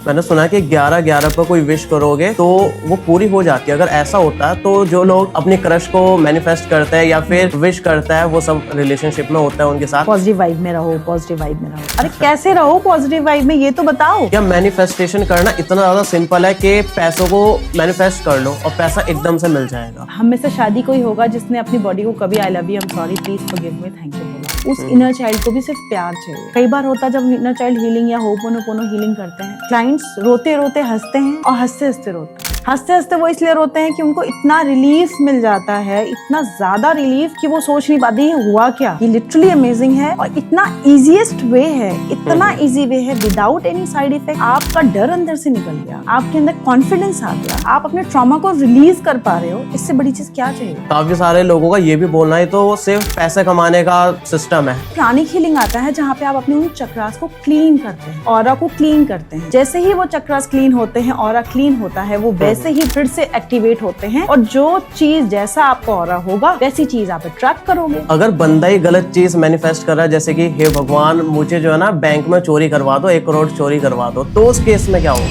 मैंने सुना है कि 11/11 पर कोई विश करोगे तो वो पूरी हो जाती है। अगर ऐसा होता है तो जो लोग अपनी क्रश को मैनिफेस्ट करते हैं या फिर विश करता है वो सब रिलेशनशिप में होता है उनके साथ। पॉजिटिव वाइब में रहो, पॉजिटिव वाइब में रहो। अरे कैसे रहो पॉजिटिव वाइब में, ये तो बताओ। क्या मैनिफेस्टेशन करना इतना ज्यादा सिंपल है कि पैसों को मैनिफेस्ट कर लो और पैसा एकदम से मिल जाएगा? हम में से शादी कोई होगा जिसने अपनी बॉडी को कभी I love you, I am sorry, please forgive me, thank you बोला? उस इनर चाइल्ड को भी सिर्फ प्यार चाहिए। कई बार होता है जब इनर चाइल्ड हीलिंग या होपोनोपोनो हीलिंग करते हैं, क्लाइंट्स रोते रोते हंसते हैं और हंसते हंसते रोते हैं। हंसते हंसते वो इसलिए रोते हैं कि उनको इतना रिलीफ मिल जाता है, इतना ज्यादा रिलीफ कि वो सोच नहीं पाते ये हुआ क्या। ये लिटरली अमेजिंग है और इतना इजीएस्ट वे है, इतना इजी वे है विदाउट एनी साइड इफेक्ट। आपका डर अंदर से निकल गया, आपके अंदर कॉन्फिडेंस आ गया, आप अपने ट्रॉमा को रिलीज कर पा रहे हो। इससे बड़ी चीज क्या चाहिए? काफी सारे लोगों का ये भी बोलना है तो सिर्फ पैसे कमाने का सिस्टम है। प्राणिक हीलिंग आता है जहाँ पे आप अपने उन चक्रास को क्लीन करते हैं, ऑरा को क्लीन करते हैं। जैसे ही वो चक्रास क्लीन होते हैं, ऑरा क्लीन होता है, वो वैसे ही फिर से एक्टिवेट होते हैं और जो चीज जैसा आपका ऑरा होगा वैसी चीज आप अट्रैक्ट करोगे। अगर बंदा ही गलत चीज मैनिफेस्ट कर रहा है, जैसे कि हे भगवान मुझे जो है ना बैंक में चोरी करवा दो, 1 करोड़ चोरी करवा दो, तो उस केस में क्या होगा?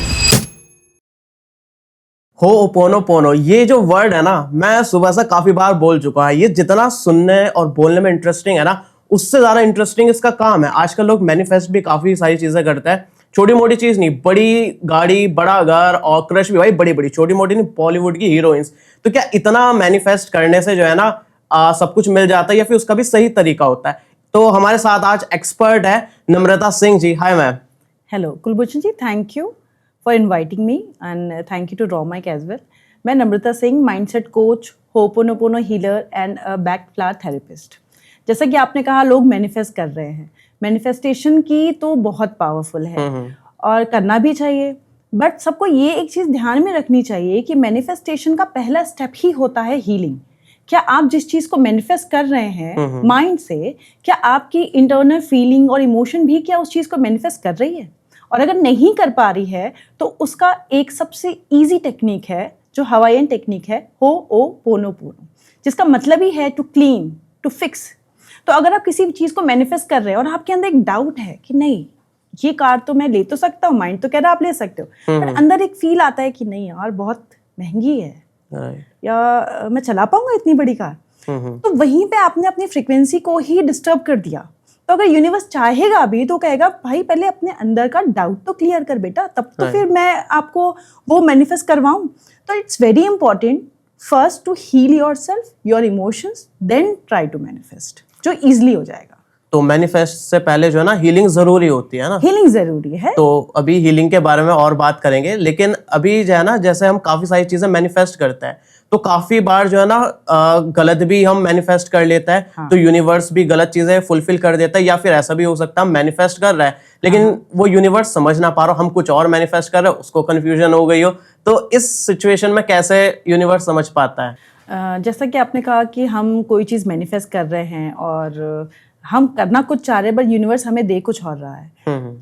होपोनोपोनो ये जो वर्ड है ना, मैं सुबह से काफी बार बोल चुका है। ये जितना सुनने और बोलने में इंटरेस्टिंग है ना, उससे ज्यादा इंटरेस्टिंग इसका काम है। आजकल लोग मैनिफेस्ट भी काफी सारी चीजें करते हैं, छोटी मोटी चीज नहीं, बड़ी गाड़ी, बड़ा घर और क्रश भी भाई बड़ी बड़ी, छोटी मोटी नहीं, बॉलीवुड की हीरोइंस। तो क्या इतना मैनिफेस्ट करने से जो है ना सब कुछ मिल जाता है या फिर उसका भी सही तरीका होता है? तो हमारे साथ आज एक्सपर्ट है Namrata Singh ji. Hi ma'am. Hello Kulbhushan ji, thank you for inviting me and thank you to draw mike as well. मैं Namrata Singh, mindset coach, ho'oponopono healer and Bach flower therapist. जैसा कि आपने कहा लोग मैनिफेस्ट कर रहे हैं, मैनिफेस्टेशन की तो बहुत पावरफुल है और करना भी चाहिए, बट सबको ये एक चीज़ ध्यान में रखनी चाहिए कि मैनिफेस्टेशन का पहला स्टेप ही होता है हीलिंग। क्या आप जिस चीज़ को मैनिफेस्ट कर रहे हैं माइंड से, क्या आपकी इंटरनल फीलिंग और इमोशन भी क्या उस चीज़ को मैनिफेस्ट कर रही है? और अगर नहीं कर पा रही है तो उसका एक सबसे ईजी टेक्निक है जो हवाईयन टेक्निक है, होपोनोपोनो, जिसका मतलब ही है टू क्लीन, टू फिक्स। तो अगर आप किसी चीज़ को मैनिफेस्ट कर रहे हैं और आपके अंदर एक डाउट है कि नहीं ये कार तो मैं ले तो सकता हूँ, माइंड तो कह रहा है आप ले सकते हो, पर अंदर एक फील आता है कि नहीं यार बहुत महंगी है या मैं चला पाऊंगा इतनी बड़ी कार, तो वहीं पे आपने अपनी फ्रीक्वेंसी को ही डिस्टर्ब कर दिया। तो अगर यूनिवर्स चाहेगा भी तो कहेगा भाई पहले अपने अंदर का डाउट तो क्लियर कर बेटा, तब तो फिर मैं आपको वो मैनिफेस्ट करवाऊं। तो it's very important first to heal yourself, your emotions, then try to manifest, जो इजीली हो जाएगा। तो मैनिफेस्ट से पहले जो है ना हीलिंग जरूरी होती है ना? हीलिंग जरूरी है। तो अभी हीलिंग के बारे में और बात करेंगे, लेकिन अभी जो है ना जैसे हम काफी सारी चीजें मैनिफेस्ट करते हैं तो काफी बार जो है ना गलत भी हम मैनिफेस्ट कर लेता है। हाँ। तो यूनिवर्स भी गलत चीजें फुलफिल कर देता है, या फिर ऐसा भी हो सकता है हम मैनिफेस्ट कर रहे हैं लेकिन वो यूनिवर्स समझ ना पा रहा, हम कुछ और मैनिफेस्ट कर रहे हैं, उसको कंफ्यूजन हो गई हो। तो इस सिचुएशन में कैसे यूनिवर्स समझ पाता है? जैसा कि आपने कहा कि हम कोई चीज़ मैनिफेस्ट कर रहे हैं और हम करना कुछ चाह रहे हैं बट यूनिवर्स हमें दे कुछ और रहा है,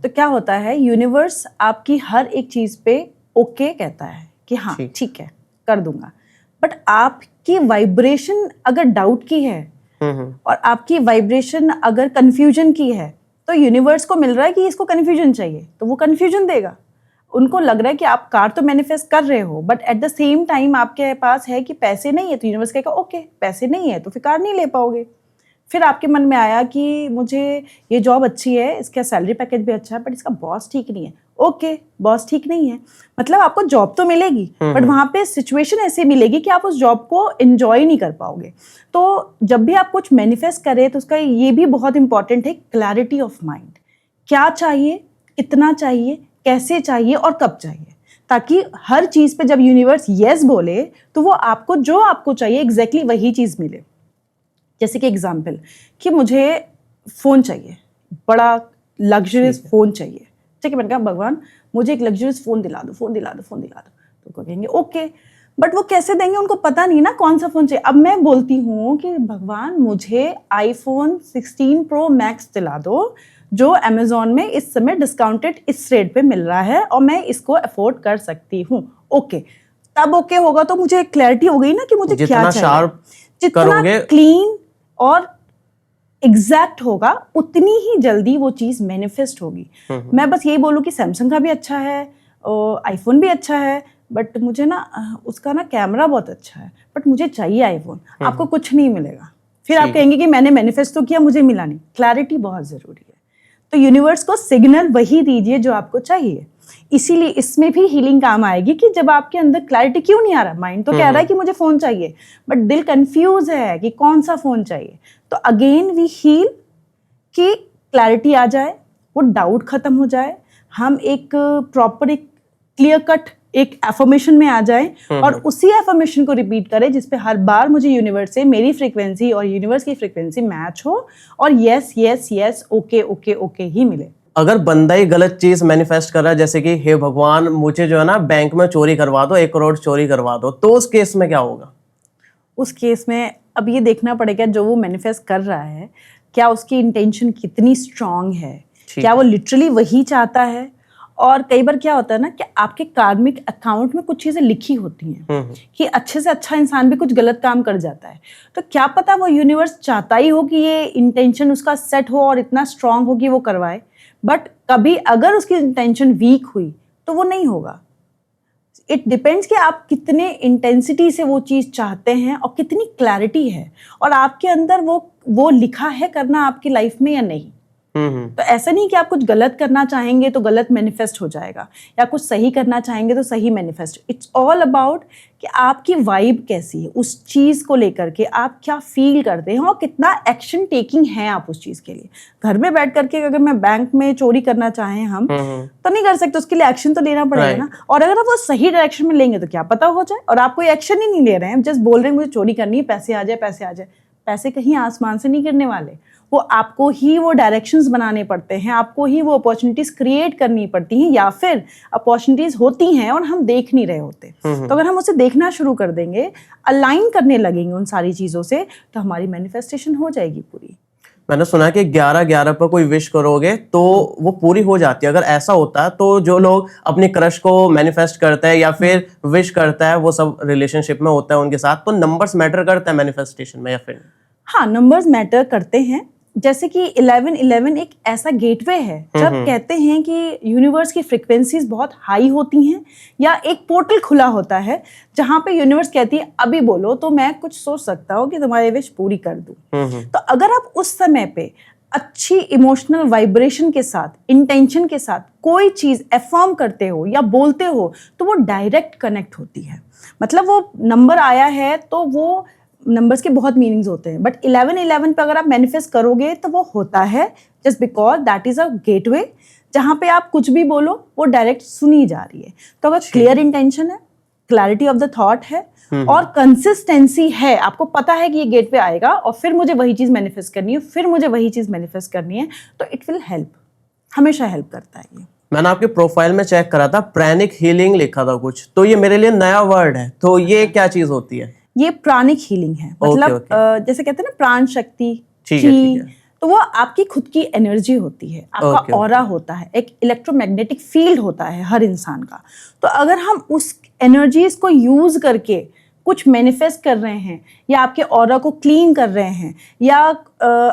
तो क्या होता है, यूनिवर्स आपकी हर एक चीज़ पे ओके कहता है कि हाँ ठीक है कर दूंगा, बट आपकी वाइब्रेशन अगर डाउट की है और आपकी वाइब्रेशन अगर कंफ्यूजन की है तो यूनिवर्स को मिल रहा है कि इसको कंफ्यूजन चाहिए तो वो कंफ्यूजन देगा। उनको लग रहा है कि आप कार तो मैनिफेस्ट कर रहे हो but at the same time आपके पास है कि पैसे नहीं है, तो यूनिवर्स कहेगा ओके पैसे नहीं है तो फिर कार नहीं ले पाओगे। फिर आपके मन में आया कि मुझे ये जॉब अच्छी है, इसका सैलरी पैकेज भी अच्छा है, बट इसका बॉस ठीक नहीं है। ओके बॉस ठीक नहीं है, मतलब आपको जॉब तो मिलेगी बट वहाँ पे सिचुएशन ऐसे मिलेगी कि आप उस जॉब को एंजॉय नहीं कर पाओगे। तो जब भी आप कुछ मैनिफेस्ट करें तो उसका ये भी बहुत इंपॉर्टेंट है, क्लैरिटी ऑफ माइंड। क्या चाहिए, कितना चाहिए, कैसे चाहिए और कब चाहिए, ताकि हर चीज़ पे जब यूनिवर्स येस बोले तो वो आपको जो आपको चाहिए एग्जैक्टली वही चीज़ मिले। जैसे कि एग्जाम्पल कि मुझे फ़ोन चाहिए, बड़ा लग्जरियस फ़ोन चाहिए, ठीक है, मैंने कहा भगवान मुझे एक लग्जरियस फ़ोन दिला दो, फ़ोन दिला दो, फ़ोन दिला दो, तो कहेंगे ओके, बट वो कैसे देंगे, उनको पता नहीं ना कौन सा फ़ोन चाहिए। अब मैं बोलती हूँ कि भगवान मुझे iPhone 16 Pro Max दिला दो जो अमेजोन में इस समय डिस्काउंटेड इस रेट पे मिल रहा है और मैं इसको अफोर्ड कर सकती हूँ। ओके, तब ओके होगा तो मुझे क्लैरिटी हो गई ना कि मुझे क्या चाहिए। जितना क्लीन और एग्जैक्ट होगा उतनी ही जल्दी वो चीज मैनिफेस्ट होगी। मैं बस यही बोलूँ कि सैमसंग का भी अच्छा है, आईफोन भी अच्छा है बट मुझे ना उसका ना कैमरा बहुत अच्छा है, बट मुझे चाहिए आईफोन। आपको कुछ नहीं मिलेगा। फिर आप कहेंगे कि मैंने मैनिफेस्ट तो किया, मुझे मिला नहीं। क्लैरिटी बहुत ज़रूरी है। तो यूनिवर्स को सिग्नल वही दीजिए जो आपको चाहिए। इसीलिए इसमें भी हीलिंग काम आएगी कि जब आपके अंदर क्लैरिटी क्यों नहीं आ रहा, माइंड तो कह रहा है कि मुझे फ़ोन चाहिए, बट दिल कंफ्यूज है कि कौन सा फ़ोन चाहिए। तो अगेन वी हील कि क्लैरिटी आ जाए, वो डाउट खत्म हो जाए, हम एक प्रॉपर एक क्लियर कट एक एफर्मेशन में आ जाए और उसी एफर्मेशन को रिपीट करें जिस पे हर बार मुझे यूनिवर्स से मेरी फ्रीक्वेंसी और यूनिवर्स की फ्रीक्वेंसी मैच हो और yes yes yes okay okay okay ही मिले। अगर बंदा ही गलत चीज मैनिफेस्ट कर रहा है, जैसे कि हे भगवान मुझे जो है ना बैंक में चोरी करवा दो, 1 करोड़ चोरी करवा दो, तो उस केस में क्या होगा? उस केस में अब ये देखना पड़ेगा जो वो मैनिफेस्ट कर रहा है क्या उसकी इंटेंशन कितनी स्ट्रांग है, क्या वो लिटरली वही चाहता है। और कई बार क्या होता है ना कि आपके कार्मिक अकाउंट में कुछ चीज़ें लिखी होती हैं कि अच्छे से अच्छा इंसान भी कुछ गलत काम कर जाता है, तो क्या पता वो यूनिवर्स चाहता ही हो कि ये इंटेंशन उसका सेट हो और इतना स्ट्रांग हो कि वो करवाए, बट कभी अगर उसकी इंटेंशन वीक हुई तो वो नहीं होगा। इट डिपेंड्स कि आप कितने इंटेंसिटी से वो चीज़ चाहते हैं और कितनी क्लैरिटी है और आपके अंदर वो लिखा है करना आपकी लाइफ में या नहीं। तो ऐसा नहीं कि आप कुछ गलत करना चाहेंगे तो गलत मैनिफेस्ट हो जाएगा या कुछ सही करना चाहेंगे तो सही मैनिफेस्ट। इट्स ऑल अबाउट कि आपकी वाइब कैसी है उस चीज़ को लेकर के, आप क्या फील करते हैं और कितना एक्शन टेकिंग है आप उस चीज़ के लिए। घर में बैठ करके अगर मैं बैंक में चोरी करना चाहें हम तो नहीं कर सकते, उसके लिए एक्शन तो लेना पड़ेगा ना। और अगर आप वो सही डायरेक्शन में लेंगे तो क्या पता हो जाए, और आप कोई एक्शन ही नहीं ले रहे हैं, जस्ट बोल रहे हैं मुझे चोरी करनी है, पैसे आ जाए पैसे आ जाए। पैसे कहीं आसमान से नहीं गिरने वाले, वो आपको ही वो डायरेक्शंस बनाने पड़ते हैं, आपको ही वो अपॉर्चुनिटीज क्रिएट करनी पड़ती हैं, या फिर अपॉर्चुनिटीज होती हैं और हम देख नहीं रहे होते। तो अगर हम उसे देखना शुरू कर देंगे, अलाइन करने लगेंगे उन सारी चीज़ों से, तो हमारी मैनिफेस्टेशन हो जाएगी पूरी। मैंने सुना कि 11/11 पर कोई विश करोगे तो वो पूरी हो जाती है। अगर ऐसा होता है तो जो लोग अपनी क्रश को मैनिफेस्ट करते हैं या फिर विश करता है वो सब रिलेशनशिप में होता है उनके साथ, तो नंबर्स मैटर करता है मैनिफेस्टेशन में या फिर? हाँ, नंबर्स मैटर करते हैं। जैसे कि 1111 एक ऐसा गेटवे है, जब कहते हैं कि यूनिवर्स की फ्रिक्वेंसीज बहुत हाई होती हैं या एक पोर्टल खुला होता है जहाँ पे यूनिवर्स कहती है अभी बोलो तो मैं कुछ सोच सकता हूँ कि तुम्हारी विश पूरी कर दूँ। तो अगर आप उस समय पे अच्छी इमोशनल वाइब्रेशन के साथ, इंटेंशन के साथ कोई चीज़ एफर्म करते हो या बोलते हो तो वो डायरेक्ट कनेक्ट होती है। मतलब वो नंबर आया है तो वो नंबर्स के बहुत मीनिंग्स होते हैं, बट 1111 पे अगर आप मैनिफेस्ट करोगे तो वो होता है just because that is a gateway जहाँ पे आप कुछ भी बोलो वो डायरेक्ट सुनी जा रही है। तो अगर क्लियर इंटेंशन है, क्लैरिटी ऑफ द थॉट है और कंसिस्टेंसी है, आपको पता है कि ये गेटवे आएगा और फिर मुझे वही चीज़ मैनिफेस्ट करनी है, फिर मुझे वही चीज़ मैनिफेस्ट करनी है, तो इट विल हेल्प, हमेशा हेल्प करता है ये। मैंने आपके प्रोफाइल में चेक करा था, प्राणिक हीलिंग लिखा था कुछ, तो ये मेरे लिए नया वर्ड है, तो ये क्या चीज होती है? ये प्राणिक हीलिंग है, मतलब जैसे कहते हैं ना प्राण शक्ति, ठीक है। तो वो आपकी खुद की एनर्जी होती है, आपका ऑरा होता है, एक इलेक्ट्रोमैग्नेटिक फील्ड होता है हर इंसान का। तो अगर हम उस एनर्जीज को यूज करके कुछ मैनिफेस्ट कर रहे हैं या आपके ऑरा को क्लीन कर रहे हैं या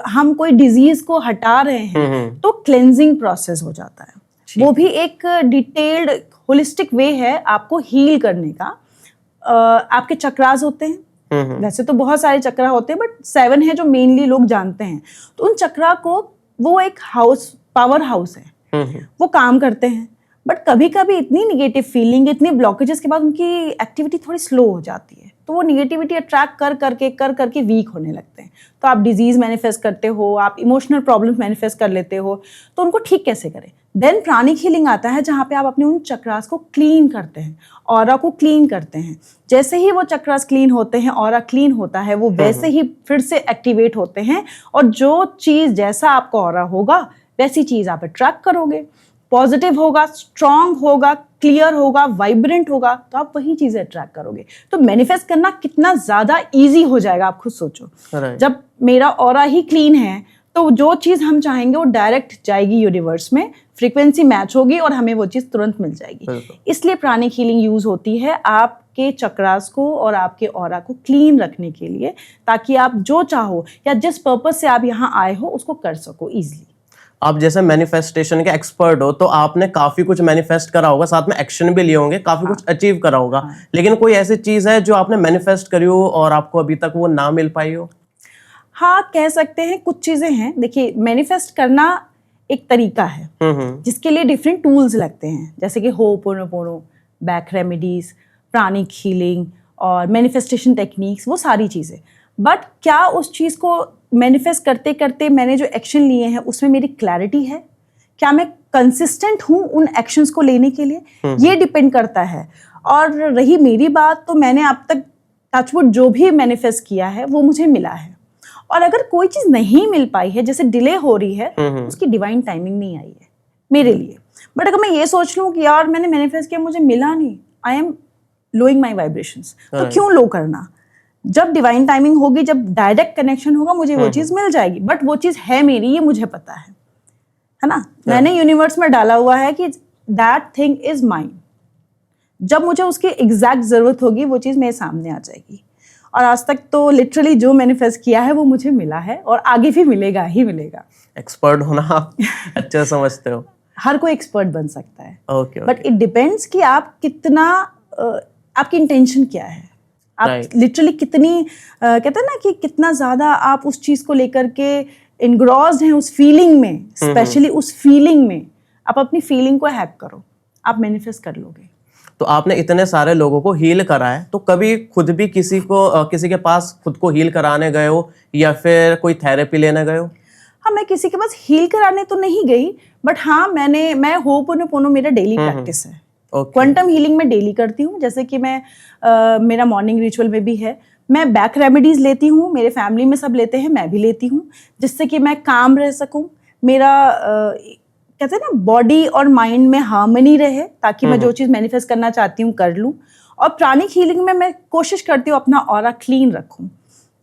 हम कोई डिजीज को हटा रहे हैं, तो क्लेंजिंग प्रोसेस हो जाता है। वो भी एक डिटेल्ड होलिस्टिक वे है आपको हील करने का। आपके चक्रास होते हैं, वैसे तो बहुत सारे चक्रा होते हैं बट 7 है जो मेनली लोग जानते हैं। तो उन चक्रा को वो एक हाउस, पावर हाउस है, वो काम करते हैं, बट कभी कभी इतनी निगेटिव फीलिंग, इतनी ब्लॉकेजेस के बाद उनकी एक्टिविटी थोड़ी स्लो हो जाती है, तो वो निगेटिविटी अट्रैक्ट कर करके वीक होने लगते हैं। तो आप डिजीज मैनिफेस्ट करते हो, आप इमोशनल प्रॉब्लम्स मैनिफेस्ट कर लेते हो, तो उनको ठीक कैसे करें? देन प्राणिक हीलिंग आता है जहाँ पे आप अपने उन चक्रास को क्लीन करते हैं, ऑरा को क्लीन करते हैं। जैसे ही वो चक्रास क्लीन होते हैं, ऑरा क्लीन होता है, वो वैसे ही फिर से एक्टिवेट होते हैं और जो चीज़ जैसा आपका ऑरा होगा वैसी चीज़ आप अट्रैक्ट करोगे। पॉजिटिव होगा, स्ट्रांग होगा, क्लियर होगा, वाइब्रेंट होगा, तो आप वही चीज़ें अट्रैक्ट करोगे। तो मैनिफेस्ट करना कितना ज़्यादा ईजी हो जाएगा, आप खुद सोचो। जब मेरा ऑरा ही क्लीन है तो जो चीज़ हम चाहेंगे वो डायरेक्ट जाएगी यूनिवर्स में, फ्रीक्वेंसी मैच होगी और हमें वो चीज़ तुरंत मिल जाएगी। इसलिए प्राणिक हीलिंग यूज होती है आपके चक्रास को और आपके ऑरा को क्लीन रखने के लिए, ताकि आप जो चाहो या जिस पर्पस से आप यहाँ आए हो उसको कर सको ईजिली। आप जैसे मैनिफेस्टेशन के एक्सपर्ट हो, तो आपने काफी कुछ मैनिफेस्ट करा होगा, साथ में एक्शन भी लिए होंगे, काफी कुछ अचीव करा होगा। लेकिन कोई ऐसी चीज है जो आपने मैनिफेस्ट करी हो और आपको अभी तक वो ना मिल पाई हो? हाँ, कह सकते हैं कुछ चीजें हैं। देखिए, मैनिफेस्ट करना एक तरीका है जिसके लिए डिफरेंट टूल्स लगते हैं, जैसे कि ho'oponopono, back remedies, pranic healing और मैनिफेस्टेशन टेक्निक्स, वो सारी चीजें। बट क्या उस चीज को मैनिफेस्ट करते करते मैंने जो एक्शन लिए हैं उसमें मेरी क्लैरिटी है? क्या मैं कंसिस्टेंट हूँ उन एक्शंस को लेने के लिए? ये डिपेंड करता है। और रही मेरी बात, तो मैंने अब तक टचवुड जो भी मैनिफेस्ट किया है वो मुझे मिला है। और अगर कोई चीज नहीं मिल पाई है, जैसे डिले हो रही है, उसकी डिवाइन टाइमिंग नहीं आई है मेरे लिए। बट अगर मैं ये सोच लूं कि यार मैंने मैनिफेस्ट किया, मुझे मिला नहीं, आई एम लोइंग माई वाइब्रेशंस, तो क्यों लो करना? जब डिवाइन टाइमिंग होगी, जब डायरेक्ट कनेक्शन होगा, मुझे वो चीज मिल जाएगी। बट वो चीज है मेरी, ये मुझे पता है ना? मैंने यूनिवर्स में डाला हुआ है कि दैट थिंग इज माइन। जब मुझे उसकी एग्जैक्ट जरूरत होगी, वो चीज मेरे सामने आ जाएगी। और आज तक तो लिटरली जो मैनिफेस्ट किया है वो मुझे मिला है और आगे भी मिलेगा ही मिलेगा। एक्सपर्ट होना आप अच्छा समझते हो? हर कोई एक्सपर्ट बन सकता है। ओके, बट इट डिपेंड्स कि आप कितना, आपकी इंटेंशन क्या है, आप लिटरली कितनी कहते हैं ना कि कितना ज्यादा आप उस चीज को लेकर के इनग्रॉस्ड हैं उस फीलिंग में, स्पेशली उस फीलिंग में। आप अपनी फीलिंग को हैक करो, आप मैनिफेस्ट कर लोगे। तो आपने इतने सारे लोगों को हील करा है, तो कभी खुद भी किसी के पास खुद को हील कराने गए हो या फिर कोई थेरेपी लेने गए हो? हाँ, मैं किसी के पास हील कराने तो नहीं गई, बट हाँ मैं होपोनोपोनो मेरा डेली प्रैक्टिस है। क्वांटम हीलिंग में डेली करती हूँ, जैसे कि मैं मेरा मॉर्निंग रिचुअल में भी है। मैं बैक रेमेडीज लेती हूँ, मेरे फैमिली में सब लेते हैं, मैं भी लेती हूँ, जिससे कि मैं काम रह सकूँ, मेरा कहते हैं ना बॉडी और माइंड में हार्मनी रहे, ताकि मैं जो चीज़ मैनिफेस्ट करना चाहती हूँ कर लूँ। और प्राणिक हीलिंग में मैं कोशिश करती हूँ अपना ऑरा क्लीन रखूँ।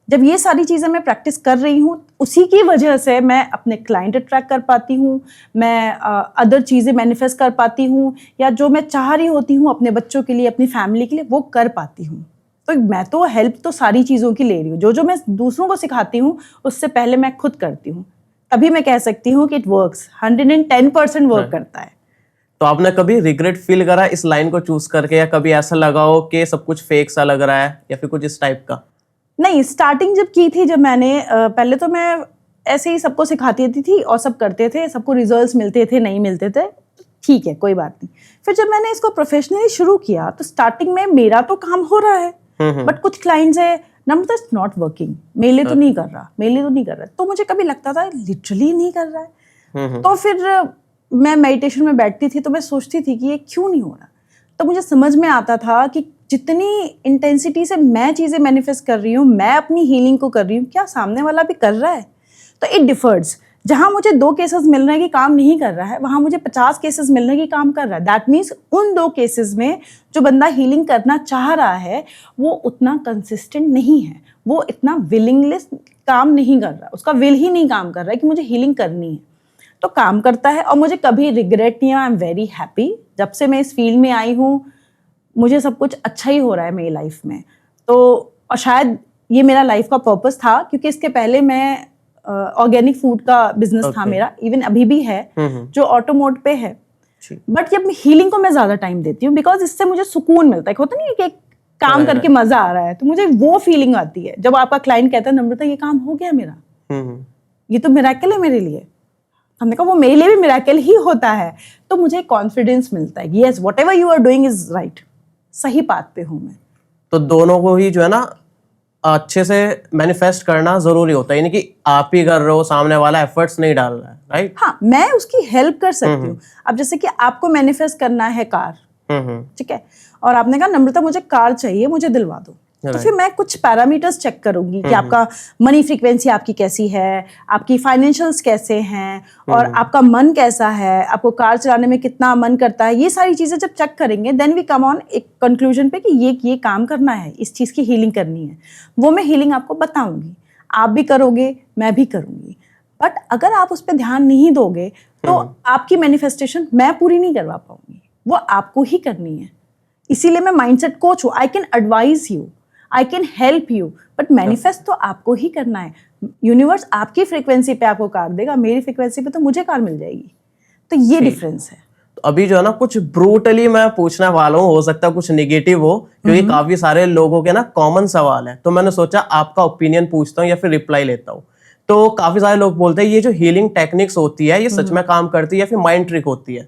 जब ये सारी चीज़ें मैं प्रैक्टिस कर रही हूँ, उसी की वजह से मैं अपने क्लाइंट अट्रैक्ट कर पाती हूँ, मैं अदर चीज़ें मैनिफेस्ट कर पाती हूँ, या जो मैं चाह रही होती हूँ अपने बच्चों के लिए, अपनी फैमिली के लिए, वो कर पाती हूँ। तो मैं तो हेल्प तो सारी चीज़ों की ले रही हूँ। जो मैं दूसरों को सिखाती हूँ उससे पहले मैं खुद करती हूँ, तभी मैं कह सकती हूँ कि इट वर्क्स। 110% वर्क करता है। तो आपने कभी रिग्रेट फील करा इस लाइन को चूज करके, या कभी ऐसा लगा हो कि सब कुछ फेक सा लग रहा है, या फिर कुछ इस टाइप का? नहीं, स्टार्टिंग जब की थी, जब मैंने पहले तो मैं ऐसे ही सबको सिखाती थी और सब करते थे, सबको रिजल्ट्स मिलते थे, नहीं मिलते थे, ठीक है कोई बात नहीं। फिर जब मैंने इसको प्रोफेशनली शुरू किया, तो स्टार्टिंग में मेरा तो काम हो रहा है, बट कुछ क्लाइंट्स है नम्रता इट्स नॉट वर्किंग, मेरे लिए तो नहीं कर रहा, मेरे लिए तो नहीं कर रहा। तो मुझे कभी लगता था लिटरली नहीं कर रहा है। तो फिर मैं मेडिटेशन में बैठती थी, तो मैं सोचती थी कि ये क्यों नहीं हो रहा। तो मुझे समझ में आता था कि जितनी इंटेंसिटी से मैं चीज़ें मैनिफेस्ट कर रही हूँ, मैं अपनी हीलिंग को कर रही हूँ, क्या सामने वाला भी कर रहा है? तो इट डिफर्स। जहाँ मुझे 2 केसेस मिल रहे हैं कि काम नहीं कर रहा है, वहाँ मुझे 50 केसेस मिल रहे हैं कि काम कर रहा है। दैट मीन्स उन 2 केसेस में जो बंदा हीलिंग करना चाह रहा है वो उतना कंसिस्टेंट नहीं है, वो इतना विलिंगलेस काम नहीं कर रहा, उसका विल ही नहीं काम कर रहा है कि मुझे हीलिंग करनी है। तो काम करता है और मुझे कभी रिग्रेट नहीं है। I am very happy. जब से मैं इस फील्ड में आई हूँ, मुझे सब कुछ अच्छा ही हो रहा है मेरी लाइफ में। तो और शायद ये मेरा लाइफ का पर्पस था, क्योंकि इसके पहले मैं ऑर्गेनिक फूड का बिजनेस था मेरा, इवन अभी भी है, जो ऑटो मोड पे है। बट जब हीलिंग को मैं ज्यादा टाइम देती हूँ, बिकॉज इससे मुझे सुकून मिलता है। होता नहीं है कि एक काम करके मजा आ रहा है, तो मुझे वो फीलिंग आती है जब आपका क्लाइंट कहता है नम्रता ये काम हो गया मेरा, ये तो मिरेकल है मेरे लिए। हमने कहा वो मेरे लिए भी मिरेकल ही होता है। तो मुझे कॉन्फिडेंस मिलता है, yes whatever you are doing is right, सही पाथ पे हूँ मैं। तो दोनों को ही जो है ना अच्छे से मैनिफेस्ट करना जरूरी होता है, यानी कि आप ही कर रहे हो, सामने वाला एफर्ट्स नहीं डाल रहा है, राइट? हाँ, मैं उसकी हेल्प कर सकती हूँ। अब जैसे कि आपको मैनिफेस्ट करना है कार, ठीक है, और आपने कहा नम्रता मुझे कार चाहिए, मुझे दिलवा दो। तो फिर मैं कुछ पैरामीटर्स चेक करूंगी कि आपका मनी फ्रीक्वेंसी आपकी कैसी है, आपकी फाइनेंशियल्स कैसे हैं, और आपका मन कैसा है, आपको कार चलाने में कितना मन करता है। ये सारी चीजें जब चेक करेंगे, देन वी कम ऑन एक कंक्लूजन पे कि ये काम करना है, इस चीज की हीलिंग करनी है। वो मैं हीलिंग आपको बताऊंगी, आप भी करोगे, मैं भी करूंगी। बट अगर आप उस पर ध्यान नहीं दोगे तो आपकी मैनिफेस्टेशन मैं पूरी नहीं करवा पाऊंगी, वो आपको ही करनी है। इसीलिए मैं माइंडसेट कोच हूँ। I can advise you, I can help you, but manifest तो आपको ही करना है। यूनिवर्स आपकी फ्रीक्वेंसी पे आपको कार देगा, मेरी फ्रीक्वेंसी पे तो मुझे कार मिल जाएगी। तो ये डिफरेंस है। तो अभी जो है ना कुछ ब्रूटली मैं पूछने वाला हूँ, हो सकता है कुछ नेगेटिव हो, क्योंकि काफी सारे लोगों के ना कॉमन सवाल है, तो मैंने सोचा आपका ओपिनियन पूछता हूँ या फिर रिप्लाई लेता हूँ। तो काफी सारे लोग बोलते हैं ये जो हीलिंग टेक्निक्स होती है ये सच में काम करती है या फिर माइंड ट्रिक होती है?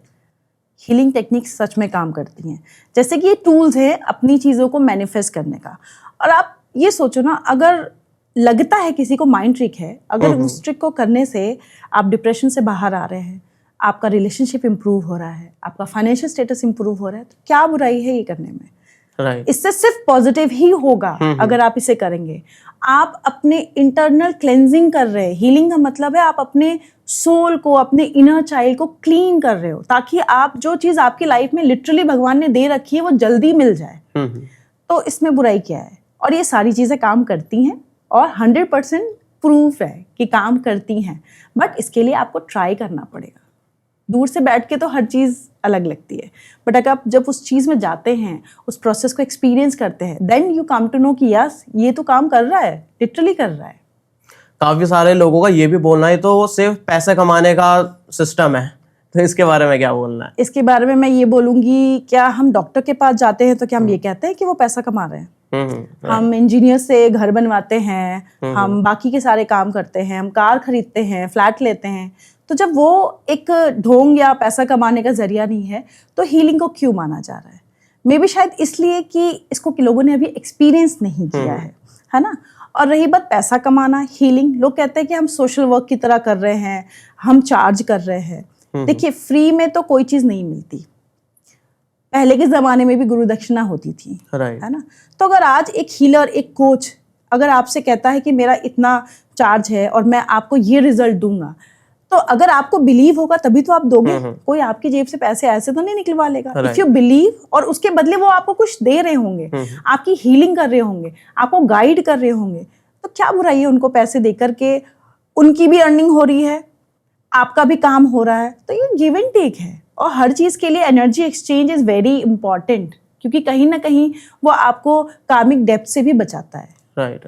हीलिंग टेक्निक्स सच में काम करती हैं। जैसे कि ये टूल्स हैं अपनी चीज़ों को मैनिफेस्ट करने का। और आप ये सोचो ना, अगर लगता है किसी को माइंड ट्रिक है, अगर उस ट्रिक को करने से आप डिप्रेशन से बाहर आ रहे हैं, आपका रिलेशनशिप इंप्रूव हो रहा है, आपका फाइनेंशियल स्टेटस इंप्रूव हो रहा है, तो क्या बुराई है ये करने में? राइट। इससे सिर्फ पॉजिटिव ही होगा अगर आप इसे करेंगे। आप अपने इंटरनल क्लेंजिंग कर रहे हैं। हीलिंग का मतलब है आप अपने सोल को, अपने इनर चाइल्ड को क्लीन कर रहे हो, ताकि आप जो चीज आपकी लाइफ में लिटरली भगवान ने दे रखी है वो जल्दी मिल जाए। तो इसमें बुराई क्या है? और ये सारी चीजें काम करती हैं और 100% प्रूफ है कि काम करती हैं, बट इसके लिए आपको ट्राई करना पड़ेगा। दूर से बैठ के तो हर चीज़ अलग लगती है, बट अगर आप जब उस चीज़ में जाते हैं, उस प्रोसेस को एक्सपीरियंस करते हैं, then you come to know कि यस ये तो काम कर रहा है, लिटरली कर रहा है। काफी सारे लोगों का ये भी बोलना है तो सिर्फ पैसे कमाने का सिस्टम है, तो इसके बारे में क्या बोलना है? इसके बारे में मैं ये बोलूँगी, क्या हम डॉक्टर के पास जाते हैं तो क्या हम ये कहते हैं कि वो पैसा कमा रहे हैं? हम इंजीनियर से घर बनवाते हैं, हम बाकी के सारे काम करते हैं, हम कार खरीदते हैं, फ्लैट लेते हैं, तो जब वो एक ढोंग या पैसा कमाने का जरिया नहीं है तो हीलिंग को क्यों माना जा रहा है? मे बी शायद इसलिए कि इसको लोगों ने अभी एक्सपीरियंस नहीं किया है ना। और रही बात पैसा कमाना, हीलिंग, लोग कहते हैं कि हम सोशल वर्क की तरह कर रहे हैं, हम चार्ज कर रहे हैं। देखिए, फ्री में तो कोई चीज़ नहीं मिलती। पहले के ज़माने में भी गुरु दक्षिणा होती थी, है ना। तो अगर आज एक हीलर, एक कोच अगर आपसे कहता है कि मेरा इतना चार्ज है और मैं आपको ये रिजल्ट दूंगा, तो अगर आपको बिलीव होगा तभी तो आप दोगे। कोई आपकी जेब से पैसे ऐसे तो नहीं निकलवा लेगा। इफ यू बिलीव, और उसके बदले वो आपको कुछ दे रहे होंगे, आपकी हीलिंग कर रहे होंगे, आपको गाइड कर रहे होंगे, तो क्या बुराई है उनको पैसे देकर के? उनकी भी अर्निंग हो रही है, आपका भी काम हो रहा है, तो ये गिव एंड टेक है। और हर चीज़ के लिए energy exchange is very important, क्योंकि कहीं ना कहीं वो आपको कार्मिक डेप्थ से भी बचाता है। राइट।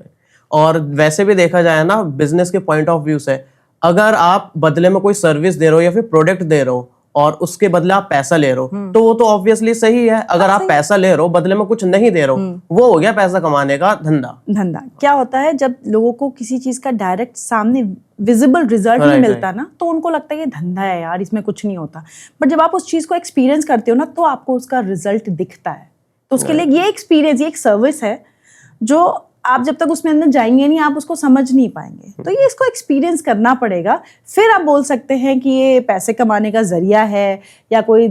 और वैसे भी देखा जाए ना, बिजनेस के पॉइंट ऑफ व्यू से, अगर आप बदले में कोई सर्विस दे रहे हो या फिर प्रोडक्ट दे रहे हो और उसके बदले आप पैसा ले रहे हो, तो वो तो ऑब्वियसली सही है। अगर आप पैसा ले रहे हो, बदले में कुछ नहीं दे रहे हो, वो हो गया पैसा कमाने का धंधा। क्या होता है, जब लोगों को किसी चीज का डायरेक्ट सामने विजिबल रिजल्ट नहीं मिलता ना, तो उनको लगता है ये धंधा है यार, इसमें कुछ नहीं होता। बट जब आप उस चीज को एक्सपीरियंस करते हो ना, तो आपको उसका रिजल्ट दिखता है। तो उसके लिए ये एक्सपीरियंस, ये एक सर्विस है जो आप जब तक उसमें अंदर जाएंगे नहीं, आप उसको समझ नहीं पाएंगे। तो ये इसको एक्सपीरियंस करना पड़ेगा, फिर आप बोल सकते हैं कि ये पैसे कमाने का जरिया है या कोई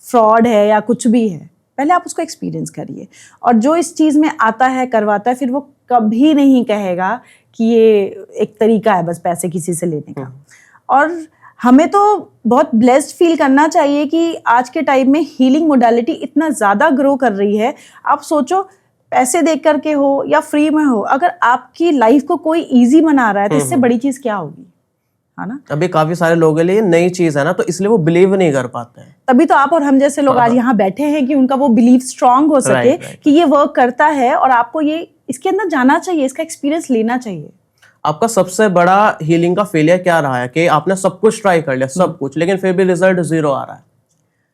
फ्रॉड है या कुछ भी है। पहले आप उसको एक्सपीरियंस करिए, और जो इस चीज़ में आता है, करवाता है, फिर वो कभी नहीं कहेगा कि ये एक तरीका है बस पैसे किसी से लेने का। और हमें तो बहुत ब्लेस्ड फील करना चाहिए कि आज के टाइम में हीलिंग मोडालिटी इतना ज़्यादा ग्रो कर रही है। आप सोचो, पैसे दे करके हो या फ्री में हो, अगर आपकी लाइफ को कोई इजी बना रहा है तो इससे बड़ी चीज क्या होगी, है ना। अभी काफी सारे लोगों के लिए नई चीज है ना, तो इसलिए वो बिलीव नहीं कर पाते हैं। तभी तो आप और हम जैसे लोग आज यहाँ बैठे हैं कि उनका वो बिलीव स्ट्रांग हो सके कि ये वर्क करता है, और आपको ये इसके अंदर जाना चाहिए, इसका एक्सपीरियंस लेना चाहिए। आपका सबसे बड़ा हीलिंग का फेलियर क्या रहा है कि आपने सब कुछ ट्राई कर लिया, सब कुछ, लेकिन फिर भी रिजल्ट 0 आ रहा है?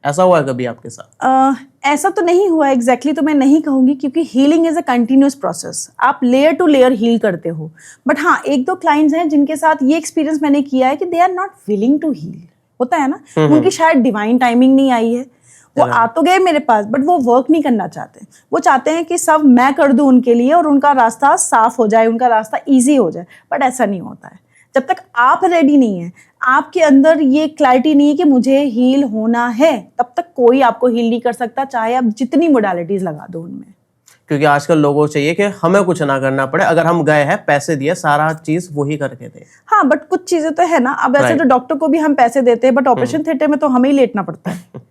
ऐसा हुआ है कभी आपके साथ? ऐसा तो नहीं हुआ एग्जैक्टली, तो मैं नहीं कहूँगी, क्योंकि healing is a continuous process. आप लेयर टू लेयर हील करते हो। बट हाँ, 1-2 क्लाइंट्स हैं जिनके साथ ये एक्सपीरियंस मैंने किया है कि they are not willing to heal. होता है ना, उनकी शायद डिवाइन टाइमिंग नहीं आई है, वो आ तो गए मेरे पास, बट वो वर्क नहीं करना चाहते। वो चाहते हैं कि सब मैं कर दूं उनके लिए और उनका रास्ता साफ हो जाए, उनका रास्ता ईजी हो जाए। बट ऐसा नहीं होता है। जब तक आप रेडी नहीं है, आपके अंदर ये क्लैरिटी नहीं है कि मुझे हील होना है, तब तक कोई आपको हील नहीं कर सकता, चाहे आप जितनी मोडालिटीज लगा दो उनमें। क्योंकि आजकल लोगों को चाहिए कि हमें कुछ ना करना पड़े, अगर हम गए हैं, पैसे दिए, सारा चीज वही करके दे। हाँ, बट कुछ चीजें तो है ना। अब ऐसे तो डॉक्टर को भी हम पैसे देते हैं, बट ऑपरेशन थिएटर में तो हमें ही लेटना पड़ता है।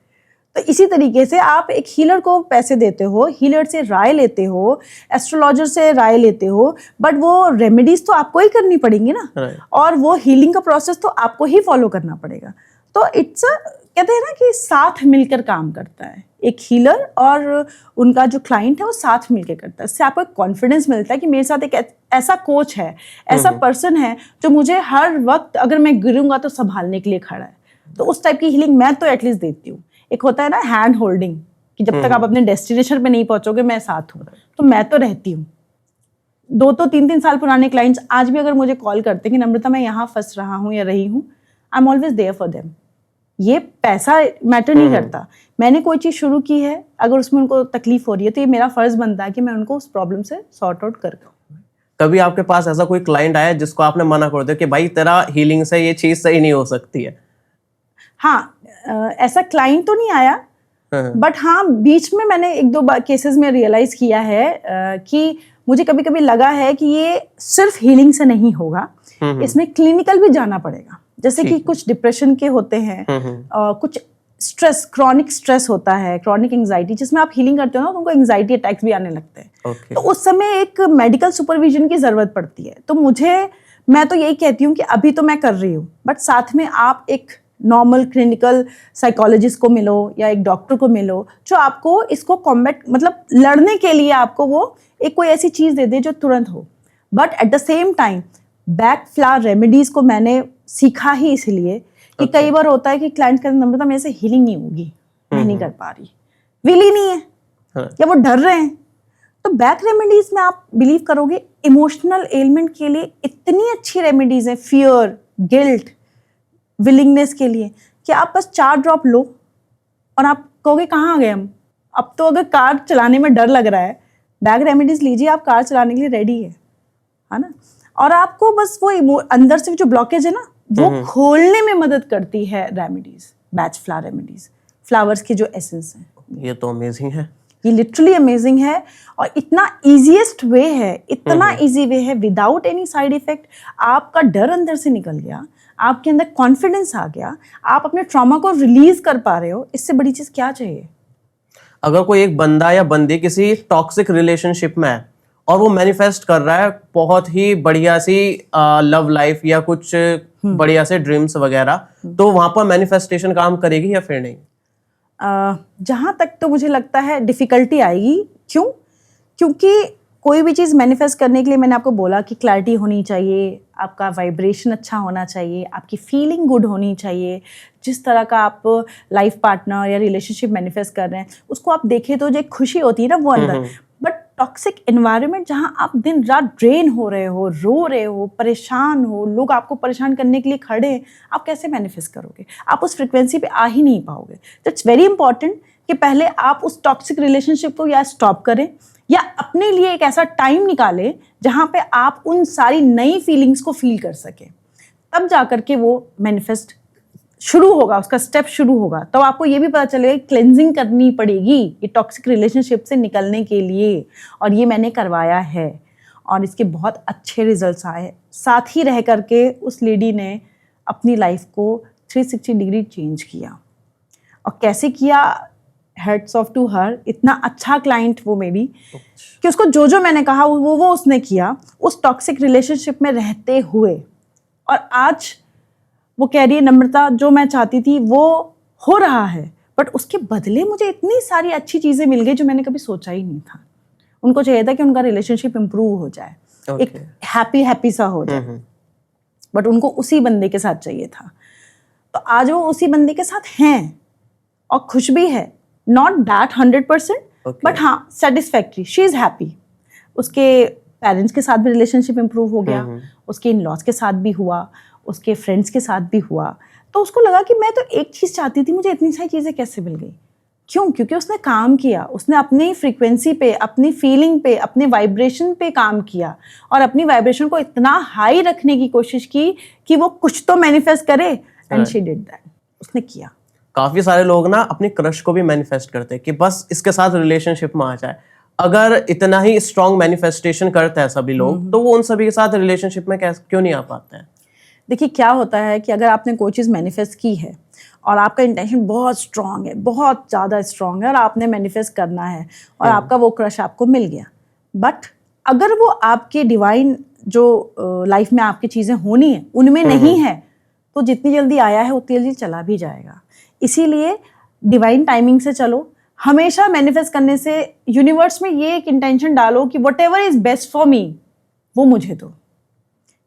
तो इसी तरीके से आप एक हीलर को पैसे देते हो, हीलर से राय लेते हो, एस्ट्रोलॉजर से राय लेते हो, बट वो रेमेडीज तो आपको ही करनी पड़ेंगी ना, और वो हीलिंग का प्रोसेस तो आपको ही फॉलो करना पड़ेगा। तो इट्स अ कहते हैं ना कि साथ मिलकर काम करता है, एक हीलर और उनका जो क्लाइंट है वो साथ मिलकर करता है। इससे आपको एक कॉन्फिडेंस मिलता है कि मेरे साथ एक ऐसा कोच है, ऐसा पर्सन है जो मुझे हर वक्त अगर मैं गिरूंगा तो संभालने के लिए खड़ा है। तो उस टाइप की हीलिंग मैं तो एटलीस्ट देती हूँ। एक होता है ना हैंड होल्डिंग, कि जब तक आप अपने डेस्टिनेशन पे नहीं पहुंचोगे मैं साथ हूँ, तो मैं तो रहती हूँ। 2 3 साल पुराने क्लाइंट्स आज भी अगर मुझे कॉल करते हैं कि नम्रता मैं यहाँ फंस रहा हूँ या रही हूँ, I am always there for them. ये पैसा मैटर नहीं करता। मैंने कोई चीज़ शुरू की है, अगर उसमें उनको तकलीफ हो रही है तो ये मेरा फर्ज बनता है कि मैं उनको उस प्रॉब्लम से सॉर्ट आउट कर पाऊँ। कभी आपके पास ऐसा कोई क्लाइंट आया जिसको आपने मना कर दिया कि भाई तेरा हीलिंग से ये चीज सही नहीं हो सकती है? हाँ, ऐसा क्लाइंट तो नहीं आया, बट हाँ बीच में मैंने 1-2 केसेस में रियलाइज किया है कि मुझे कभी कभी लगा है कि ये सिर्फ हीलिंग से नहीं होगा, इसमें क्लिनिकल भी जाना पड़ेगा। जैसे कि कुछ डिप्रेशन के होते हैं, कुछ स्ट्रेस, क्रॉनिक स्ट्रेस होता है, क्रॉनिक एंजाइटी, जिसमें आप हीलिंग करते हो ना तो उनको एंजाइटी अटैक्स भी आने लगते हैं। तो उस समय एक मेडिकल सुपरविजन की जरूरत पड़ती है। तो मैं तो यही कहती हूँ कि अभी तो मैं कर रही हूँ, बट साथ में आप एक नॉर्मल क्लिनिकल साइकोलॉजिस्ट को मिलो या एक डॉक्टर को मिलो जो आपको इसको कॉम्बैट, मतलब लड़ने के लिए आपको वो एक कोई ऐसी चीज दे दे जो तुरंत हो। But at the same time back flower remedies को मैंने सीखा ही इसलिए कि कई बार होता है कि क्लाइंट का नम्रता मेरे से हीलिंग नहीं होगी, मैं नहीं कर पा रही, विल ही नहीं है या वो डर रहे हैं। तो बैक रेमेडीज में आप बिलीव करोगे इमोशनल एलिमेंट के लिए इतनी अच्छी रेमेडीज है, फियर, गिल्ट, विलिंगनेस के लिए, कि आप बस 4 ड्रॉप लो और आप कहोगे कहाँ आ गए हम। अब तो अगर कार चलाने में डर लग रहा है, बैक रेमेडीज लीजिए, आप कार चलाने के लिए रेडी है ना। और आपको बस वो अंदर से जो ब्लॉकेज है ना वो खोलने में मदद करती है remedies, batch flower remedies, flowers के जो एसेंस हैं। ये तो अमेजिंग है, ये लिटरली अमेजिंग है और इतना इजीएस्ट वे है, इतना इजी वे है, विदाउट एनी साइड इफेक्ट। आपका डर अंदर से निकल गया, आपके अंदर कॉन्फिडेंस आ गया, आप अपने ट्रॉमा को रिलीज कर पा रहे हो। इससे बड़ी चीज क्या चाहिए? अगर कोई एक बंदा या बंदी किसी टॉक्सिक रिलेशनशिप में है और वो मैनिफेस्ट कर रहा है बहुत ही बढ़िया सी लव लाइफ या कुछ बढ़िया से ड्रीम्स वगैरह, तो वहां पर मैनिफेस्टेशन काम करेगी या फिर नहीं? जहाँ तक तो मुझे लगता है डिफिकल्टी आएगी। क्यों? क्योंकि कोई भी चीज़ मैनिफेस्ट करने के लिए मैंने आपको बोला कि क्लैरिटी होनी चाहिए, आपका वाइब्रेशन अच्छा होना चाहिए, आपकी फीलिंग गुड होनी चाहिए। जिस तरह का आप लाइफ पार्टनर या रिलेशनशिप मैनिफेस्ट कर रहे हैं उसको आप देखें तो जो एक खुशी होती है ना वो अंदर। बट टॉक्सिक एनवायरनमेंट जहाँ आप दिन रात ड्रेन हो रहे हो, रो रहे हो, परेशान हो, लोग आपको परेशान करने के लिए खड़े हैं, आप कैसे मैनिफेस्ट करोगे? आप उस फ्रिक्वेंसी पे आ ही नहीं पाओगे। तो इट्स वेरी इंपॉर्टेंट कि पहले आप उस टॉक्सिक रिलेशनशिप को या स्टॉप करें या अपने लिए एक ऐसा टाइम निकालें जहाँ पे आप उन सारी नई फीलिंग्स को फील कर सकें। तब जाकर के वो मैनिफेस्ट शुरू होगा, उसका स्टेप शुरू होगा। तो आपको ये भी पता चलेगा क्लेंजिंग करनी पड़ेगी ये टॉक्सिक रिलेशनशिप से निकलने के लिए, और ये मैंने करवाया है और इसके बहुत अच्छे रिजल्ट्स आए। साथ ही रह करके उस लेडी ने अपनी लाइफ को 360 डिग्री चेंज किया। और कैसे किया? Hats off to her. इतना अच्छा क्लाइंट वो मेरी कि उसको जो मैंने कहा वो उसने किया उस टॉक्सिक रिलेशनशिप में रहते हुए। और आज वो कह रही है नम्रता जो मैं चाहती थी वो हो रहा है, बट उसके बदले मुझे इतनी सारी अच्छी चीज़ें मिल गई जो मैंने कभी सोचा ही नहीं था। उनको चाहिए था कि उनका रिलेशनशिप इम्प्रूव हो जाए, एक हैप्पी सा हो जाए, बट उनको उसी बंदे के साथ चाहिए था। तो आज वो उसी बंदे के साथ हैं और खुश भी है। नॉट दैट 100%, बट हाँ सेटिस्फैक्ट्री, शी इज़ हैप्पी। उसके पेरेंट्स के साथ भी रिलेशनशिप इम्प्रूव हो गया, उसके इन लॉज के साथ भी हुआ, उसके फ्रेंड्स के साथ भी हुआ। तो उसको लगा कि मैं तो एक चीज़ चाहती थी, मुझे इतनी सारी चीज़ें कैसे मिल गई? क्यों? क्योंकि उसने काम किया, उसने अपनी फ्रीक्वेंसी पे, अपनी फीलिंग पे, अपने वाइब्रेशन पे काम किया और अपनी वाइब्रेशन को इतना हाई रखने की कोशिश की कि वो कुछ तो मैनिफेस्ट करे, एंड शी डिड दैट। उसने किया। काफी सारे लोग ना अपने क्रश को भी मैनिफेस्ट करते हैं कि बस इसके साथ रिलेशनशिप में आ जाए। अगर इतना ही स्ट्रॉन्ग मैनिफेस्टेशन करते हैं सभी लोग, तो वो उन सभी के साथ रिलेशनशिप में क्यों नहीं आ पाते हैं? देखिए क्या होता है कि अगर आपने कोई चीज़ मैनिफेस्ट की है और आपका इंटेंशन बहुत स्ट्रांग है, बहुत ज़्यादा स्ट्रांग है, और आपने मैनिफेस्ट करना है और आपका वो क्रश आपको मिल गया, बट अगर वो आपके डिवाइन जो लाइफ में आपकी चीज़ें होनी है उनमें नहीं है, तो जितनी जल्दी आया है उतनी जल्दी चला भी जाएगा। इसीलिए डिवाइन टाइमिंग से चलो। हमेशा मैनिफेस्ट करने से यूनिवर्स में ये एक इंटेंशन डालो कि what ever is best for me वो मुझे दो।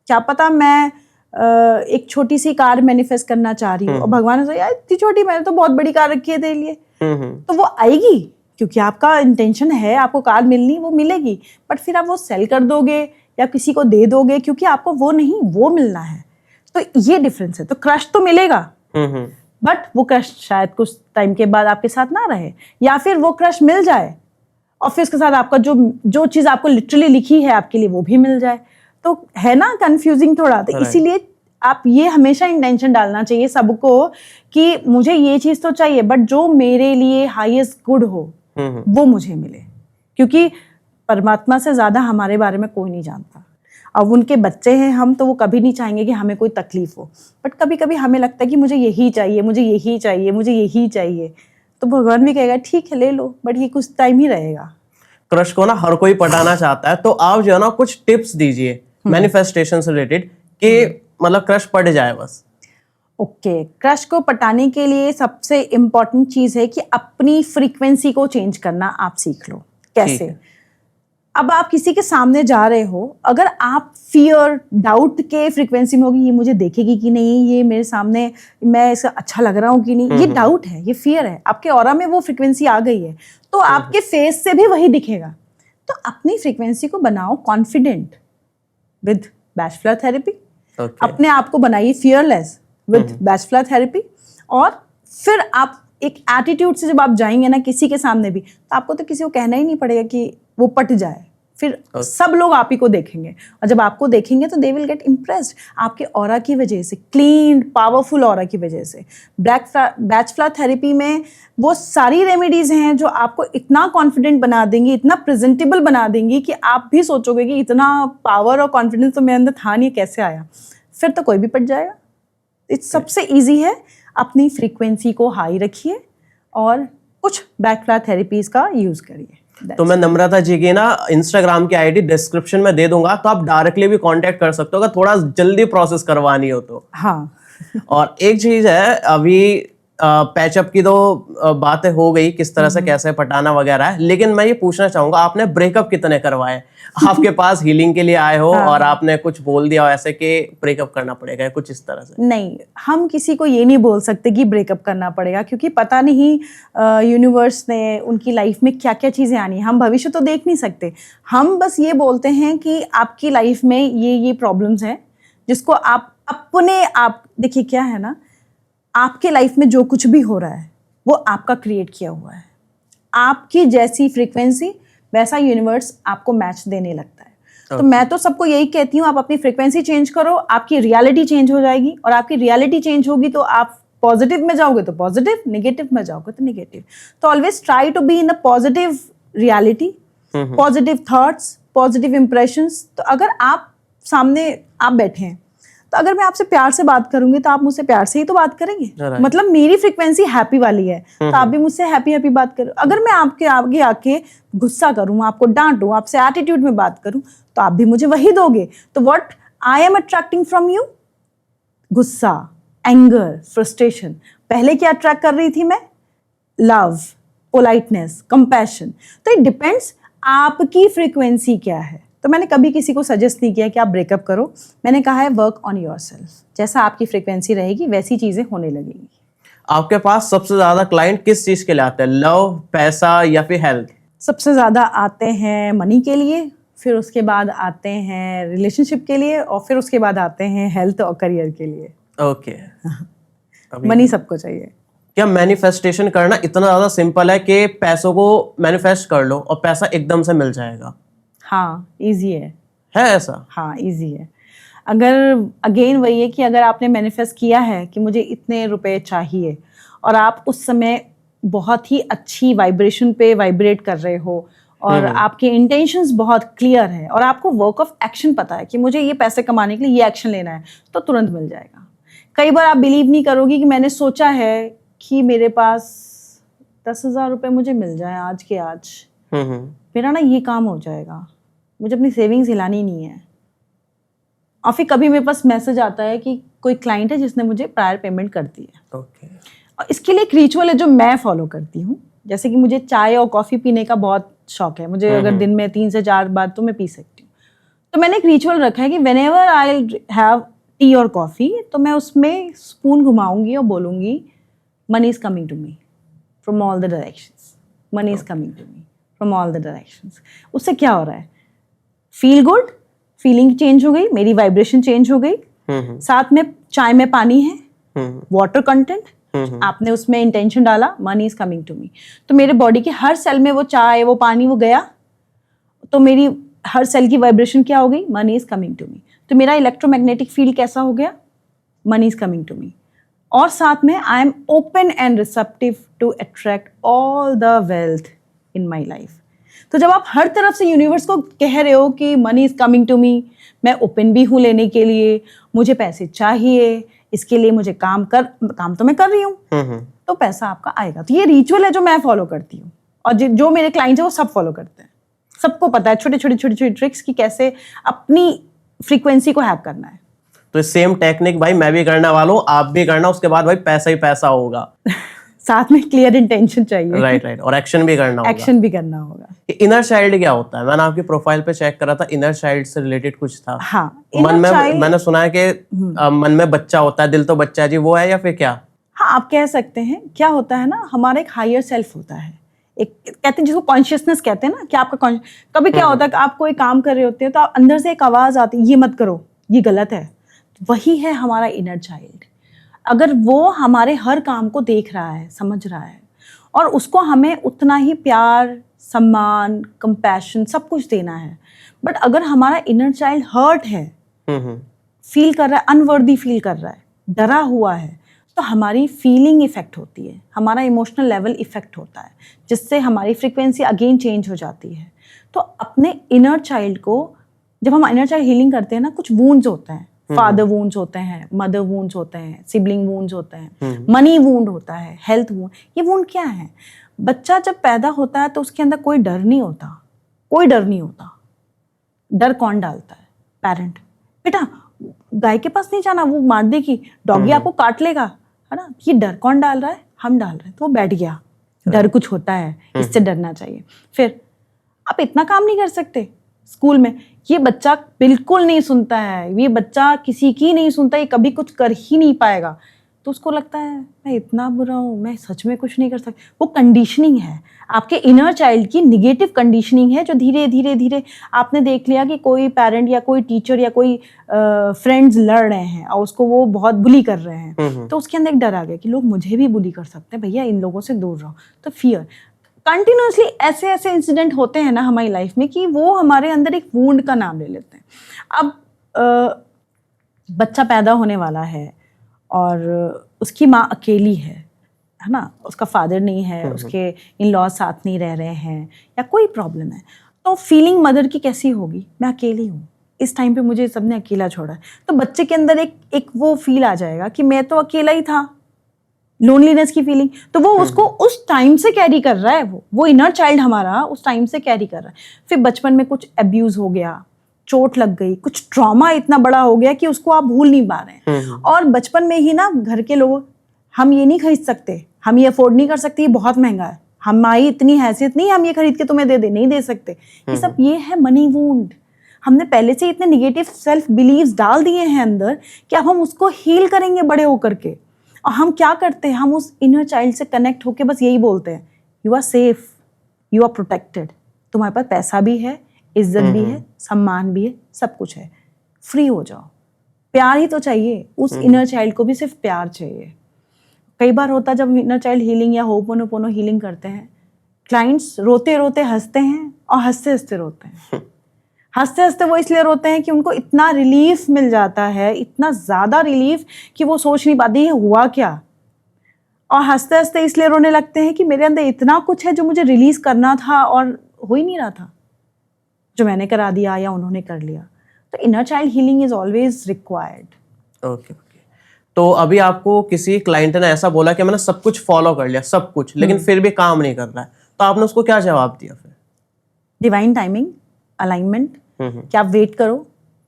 क्या पता मैं एक छोटी सी कार मैनिफेस्ट करना चाह रही हूँ और भगवान ने सोचा यार इतनी छोटी, मैंने तो बहुत बड़ी कार रखी है तेरे लिए, तो वो आएगी क्योंकि आपका इंटेंशन है आपको कार मिलनी, वो मिलेगी। बट फिर आप वो सेल कर दोगे या किसी को दे दोगे क्योंकि आपको वो नहीं, वो मिलना है। तो ये डिफरेंस है। तो क्रश तो मिलेगा बट वो क्रश शायद कुछ टाइम के बाद आपके साथ ना रहे, या फिर वो क्रश मिल जाए और फिर उसके साथ आपका जो चीज़ आपको लिटरली लिखी है आपके लिए वो भी मिल जाए। तो है ना कंफ्यूजिंग थोड़ा। तो इसीलिए आप ये हमेशा इंटेंशन डालना चाहिए सबको कि मुझे ये चीज़ तो चाहिए बट जो मेरे लिए हाईएस्ट गुड हो वो मुझे मिले, क्योंकि परमात्मा से ज़्यादा हमारे बारे में कोई नहीं जानता। अब उनके बच्चे हैं हम, तो वो कभी नहीं चाहेंगे कि हमें कोई तकलीफ हो, बट कभी कभी हमें लगता है कि मुझे यही चाहिए, मुझे यही चाहिए, मुझे यही चाहिए। तो भगवान भी कहेगा ठीक है ले लो, बट ये कुछ टाइम ही रहेगा। क्रश को ना हर कोई पटाना चाहता है, तो आप जो है ना कुछ टिप्स दीजिए मैनिफेस्टेशन से रिलेटेड कि मतलब क्रश पड़ जाए बस। ओके, क्रश को पटाने के लिए सबसे इम्पॉर्टेंट चीज़ है कि अपनी फ्रीक्वेंसी को चेंज करना आप सीख लो। कैसे? अब आप किसी के सामने जा रहे हो, अगर आप फियर डाउट के फ्रीक्वेंसी में होगी, ये मुझे देखेगी कि नहीं, ये मेरे सामने मैं इसका अच्छा लग रहा हूँ कि नहीं, ये डाउट है, ये फियर है, आपके ऑरा में वो फ्रीक्वेंसी आ गई है, तो आपके फेस से भी वही दिखेगा। तो अपनी फ्रीक्वेंसी को बनाओ कॉन्फिडेंट विद बैचलर थेरेपी। अपने आप को बनाइए फियरलेस विद बैचलर थेरेपी। और फिर आप एक एटीट्यूड से जब आप जाएंगे ना किसी के सामने भी, तो आपको तो किसी को कहना ही नहीं पड़ेगा कि वो पट जाए, फिर सब लोग आप ही को देखेंगे, और जब आपको देखेंगे तो दे विल गेट इम्प्रेस्ड आपके ऑरा की वजह से, क्लीन पावरफुल ऑरा की वजह से। बैचलर थेरेपी में वो सारी रेमेडीज हैं जो आपको इतना कॉन्फिडेंट बना देंगी, इतना प्रेजेंटेबल बना देंगी कि आप भी सोचोगे कि इतना पावर और कॉन्फिडेंस तो मेरे अंदर था नहीं, कैसे आया। फिर तो कोई भी पट जाएगा। इट्स सबसे ईजी है, अपनी फ्रीक्वेंसी को हाई रखिए और कुछ बैचलर थेरेपीज का यूज करिए। तो मैं नम्रता जी की ना इंस्टाग्राम की आईडी डिस्क्रिप्शन में दे दूंगा, तो आप डायरेक्टली भी कांटेक्ट कर सकते हो अगर थोड़ा जल्दी प्रोसेस करवानी हो तो। हाँ और एक चीज है, अभी पैचअप की तो बातें हो गई किस तरह से कैसे पटाना वगैरह है, लेकिन मैं ये पूछना चाहूंगा आपने ब्रेकअप कितने करवाए? आपके पास हीलिंग के लिए आए हो और आपने कुछ बोल दिया ऐसे कि ब्रेकअप करना पड़ेगा, कुछ इस तरह से? नहीं, हम किसी को ये नहीं बोल सकते कि ब्रेकअप करना पड़ेगा, क्योंकि पता नहीं यूनिवर्स ने उनकी लाइफ में क्या क्या चीज़ें आनी है, हम भविष्य तो देख नहीं सकते। हम बस ये बोलते हैं कि आपकी लाइफ में ये प्रॉब्लम्स हैं जिसको आप अपने आप देखिए। क्या है ना, आपके लाइफ में जो कुछ भी हो रहा है वो आपका क्रिएट किया हुआ है। आपकी जैसी फ्रीक्वेंसी वैसा यूनिवर्स आपको मैच देने लगता है। तो मैं तो सबको यही कहती हूँ, आप अपनी फ्रीक्वेंसी चेंज करो, आपकी रियलिटी चेंज हो जाएगी, और आपकी रियलिटी चेंज होगी तो आप पॉजिटिव में जाओगे तो पॉजिटिव, नेगेटिव में जाओगे तो नेगेटिव। तो always try to be in a positive reality, positive thoughts, positive impressions. तो अगर आप सामने आप बैठे हैं, तो अगर मैं आपसे प्यार से बात करूंगी तो आप मुझसे प्यार से ही तो बात करेंगे। मतलब मेरी फ्रीक्वेंसी हैप्पी वाली है, तो आप भी मुझसे हैप्पी हैप्पी बात करो। अगर मैं आपके आगे आके गुस्सा करूं, आपको डांटूं, आपसे एटीट्यूड में बात करूं, तो आप भी मुझे वही दोगे। तो what I am attracting from you? गुस्सा, एंगर, फ्रस्ट्रेशन। पहले क्या अट्रैक्ट कर रही थी मैं? Love, politeness, compassion. तो इट डिपेंड्स आपकी फ्रीक्वेंसी क्या है। तो मैंने कभी किसी को सजेस्ट नहीं किया कि आप ब्रेकअप करो, मैंने कहा है वर्क ऑन योरसेल्फ। जैसा आपकी फ्रीक्वेंसी रहेगी वैसी चीजें होने लगेंगी। आपके पास सबसे ज्यादा क्लाइंट किस चीज के लिए आते हैं? लव, पैसा या फिर हेल्थ? सबसे ज्यादा आते हैं मनी के लिए, फिर उसके बाद आते हैं रिलेशनशिप के लिए, और फिर उसके बाद आते हैं हेल्थ और करियर के लिए। ओके। मनी सबको चाहिए। क्या मैनिफेस्टेशन करना इतना ज्यादा सिंपल है कि पैसों को मैनिफेस्ट कर लो और पैसा एकदम से मिल जाएगा? हाँ, इजी है ऐसा? हाँ, इजी है। अगर अगेन वही है कि अगर आपने मैनिफेस्ट किया है कि मुझे इतने रुपए चाहिए, और आप उस समय बहुत ही अच्छी वाइब्रेशन पे वाइब्रेट कर रहे हो, और आपके इंटेंशंस बहुत क्लियर है, और आपको वर्क ऑफ एक्शन पता है कि मुझे ये पैसे कमाने के लिए ये एक्शन लेना है, तो तुरंत मिल जाएगा। कई बार आप बिलीव नहीं करोगी कि मैंने सोचा है कि मेरे पास 10,000 रुपये मुझे मिल जाए आज के आज, मेरा ना ये काम हो जाएगा, मुझे अपनी सेविंग्स हिलानी नहीं है। और फिर कभी मेरे पास मैसेज आता है कि कोई क्लाइंट है जिसने मुझे प्रायर पेमेंट कर दी है। ओके। और इसके लिए एक रिचुअल है जो मैं फॉलो करती हूँ। जैसे कि मुझे चाय और कॉफी पीने का बहुत शौक है, मुझे अगर दिन में 3 से 4 बार तो मैं पी सकती हूँ। तो मैंने एक रिचुअल रखा है कि व्हेनेवर आई हैव टी और कॉफी तो मैं उसमें स्पून घुमाऊंगी और बोलूंगी money is coming to me from all the directions, money is coming to me from all the directions. उससे क्या हो रहा है, फील गुड, फीलिंग चेंज हो गई, मेरी वाइब्रेशन चेंज हो गई। साथ में चाय में पानी है, वाटर कंटेंट, आपने उसमें इंटेंशन डाला, money is coming to me, तो मेरे बॉडी के हर सेल में वो चाय वो पानी वो गया, तो मेरी हर सेल की वाइब्रेशन क्या हो गई, money is coming to me. तो मेरा इलेक्ट्रोमैग्नेटिक फील्ड कैसा हो गया, money is coming to me. और साथ में I am open and receptive to attract all the wealth in my life. तो जब आप हर तरफ से यूनिवर्स को कह रहे हो कि money is coming to me, मैं ओपन भी हूँ लेने के लिए, मुझे पैसे चाहिए, इसके लिए मुझे काम तो मैं कर रही हूँ, तो पैसा आपका आएगा। तो ये रिचुअल है जो मैं फॉलो करती हूँ और जो मेरे क्लाइंट्स हैं वो सब फॉलो करते हैं। सबको पता है छोटे छोटे ट्रिक्स कि कैसे अपनी फ्रीक्वेंसी को हैक करना है। तो सेम टेक्निक भाई मैं भी करने वाला हूँ, आप भी करना, उसके बाद भाई पैसा ही पैसा होगा। साथ में क्लियर इंटेंशन चाहिए। राइट और एक्शन भी करना होगा। एक्शन भी करना होगा। इनर चाइल्ड क्या होता है? मैंने आपकी प्रोफाइल पे चेक करा था, इनर चाइल्ड से रिलेटेड कुछ था। हाँ, मन में मैंने सुना है कि मन में बच्चा होता है, दिल तो बच्चा है जी, वो है या फिर क्या? हाँ, आप कह सकते हैं। क्या होता है ना, हमारा एक हायर सेल्फ होता है, एक कहते हैं जिसको कॉन्शियसनेस कहते हैं ना, कि आपका कभी क्या होता है कि आप कोई काम कर रहे होते हैं तो आप अंदर से एक आवाज आती है, ये मत करो, ये गलत है। वही है हमारा इनर चाइल्ड। अगर वो हमारे हर काम को देख रहा है, समझ रहा है और उसको हमें उतना ही प्यार, सम्मान, कंपैशन सब कुछ देना है, बट अगर हमारा इनर चाइल्ड हर्ट है, फील कर रहा है, अनवर्दी फील कर रहा है, डरा हुआ है, तो हमारी फीलिंग इफेक्ट होती है, हमारा इमोशनल लेवल इफेक्ट होता है, जिससे हमारी फ्रीक्वेंसी अगेन चेंज हो जाती है। तो अपने इनर चाइल्ड को, जब हम इनर चाइल्ड हीलिंग करते हैं ना, कुछ वूंड्स होते हैं, फादर वूंड्स होते हैं, मदर वूंड्स होते हैं, सिबलिंग वूंड्स होते हैं, मनी वूंड होता है, हेल्थ वूंड। ये वूंड क्या है? बच्चा जब पैदा होता है तो उसके अंदर कोई डर नहीं होता, कोई डर नहीं होता। डर कौन डालता है? पेरेंट। बेटा गाय के पास नहीं जाना, वो मार देगी, डॉगी आपको काट लेगा, है ना। ये डर कौन डाल रहा है? हम डाल रहे हैं। तो वो बैठ गया, डर कुछ होता है, इससे डरना चाहिए। फिर आप इतना काम नहीं कर सकते स्कूल में, ये बच्चा बिल्कुल नहीं सुनता है, ये बच्चा किसी की नहीं सुनता, ये कभी कुछ कर ही नहीं पाएगा, तो उसको लगता है मैं इतना बुरा हूँ, मैं सच में कुछ नहीं कर सकती। वो कंडीशनिंग है, आपके इनर चाइल्ड की निगेटिव कंडीशनिंग है, जो धीरे धीरे धीरे आपने देख लिया कि कोई पेरेंट या कोई टीचर या कोई फ्रेंड्स लड़ रहे हैं और उसको वो बहुत बुली कर रहे हैं, तो उसके अंदर एक डर आ गया कि लोग मुझे भी बुली कर सकते हैं, भैया इन लोगों से दूर रहो। तो फियर, कंटिन्यूसली ऐसे ऐसे इंसिडेंट होते हैं ना हमारी लाइफ में कि वो हमारे अंदर एक वूंड का नाम ले लेते हैं। अब बच्चा पैदा होने वाला है और उसकी माँ अकेली है ना, उसका फादर नहीं है, उसके इन लॉज साथ नहीं रह रहे हैं या कोई प्रॉब्लम है, तो फीलिंग मदर की कैसी होगी? मैं अकेली हूँ, इस टाइम पे मुझे सबने अकेला छोड़ा है। तो बच्चे के अंदर एक वो फील आ जाएगा कि मैं तो अकेला ही था, लोनलीनेस की फीलिंग। तो वो उसको उस टाइम से कैरी कर रहा है, वो इनर चाइल्ड हमारा उस टाइम से कैरी कर रहा है। फिर बचपन में कुछ अब्यूज हो गया, चोट लग गई, कुछ ट्रॉमा इतना बड़ा हो गया कि उसको आप भूल नहीं पा रहे हैं। और बचपन में ही ना घर के लोग, हम ये नहीं खरीद सकते, हम ये अफोर्ड नहीं कर सकते, ये बहुत महंगा है, हमारी इतनी हैसियत नहीं, हम ये खरीद के तुम्हें नहीं दे सकते। ये सब ये है मनी वूंड। हमने पहले से इतने निगेटिव सेल्फ बिलीव्स डाल दिए हैं अंदर कि अब हम उसको हील करेंगे बड़े होकर के। और हम क्या करते हैं, हम उस इनर चाइल्ड से कनेक्ट होके बस यही बोलते हैं, you are safe, you are protected, तुम्हारे पास पैसा भी है, इज्जत भी है, सम्मान भी है, सब कुछ है, फ्री हो जाओ। प्यार ही तो चाहिए, उस इनर चाइल्ड को भी सिर्फ प्यार चाहिए। कई बार होता है जब इनर चाइल्ड हीलिंग या होपोनोपोनो हीलिंग करते हैं, क्लाइंट्स रोते रोते हंसते हैं और हंसते हंसते रोते हैं। हंसते हंसते वो इसलिए रोते हैं कि उनको इतना रिलीफ मिल जाता है, इतना ज़्यादा रिलीफ कि वो सोच नहीं पाती है हुआ क्या। और हंसते हंसते इसलिए रोने लगते हैं कि मेरे अंदर इतना कुछ है जो मुझे रिलीज करना था और हो ही नहीं रहा था, जो मैंने करा दिया या उन्होंने कर लिया। तो inner child healing is always required. Okay. तो अभी आपको किसी क्लाइंट ने ऐसा बोला कि मैंने सब कुछ फॉलो कर लिया, सब कुछ, लेकिन फिर भी काम नहीं कर रहा है, तो आपने उसको क्या जवाब दिया फिर? डिवाइन टाइमिंग, अलाइनमेंट, कि आप वेट करो,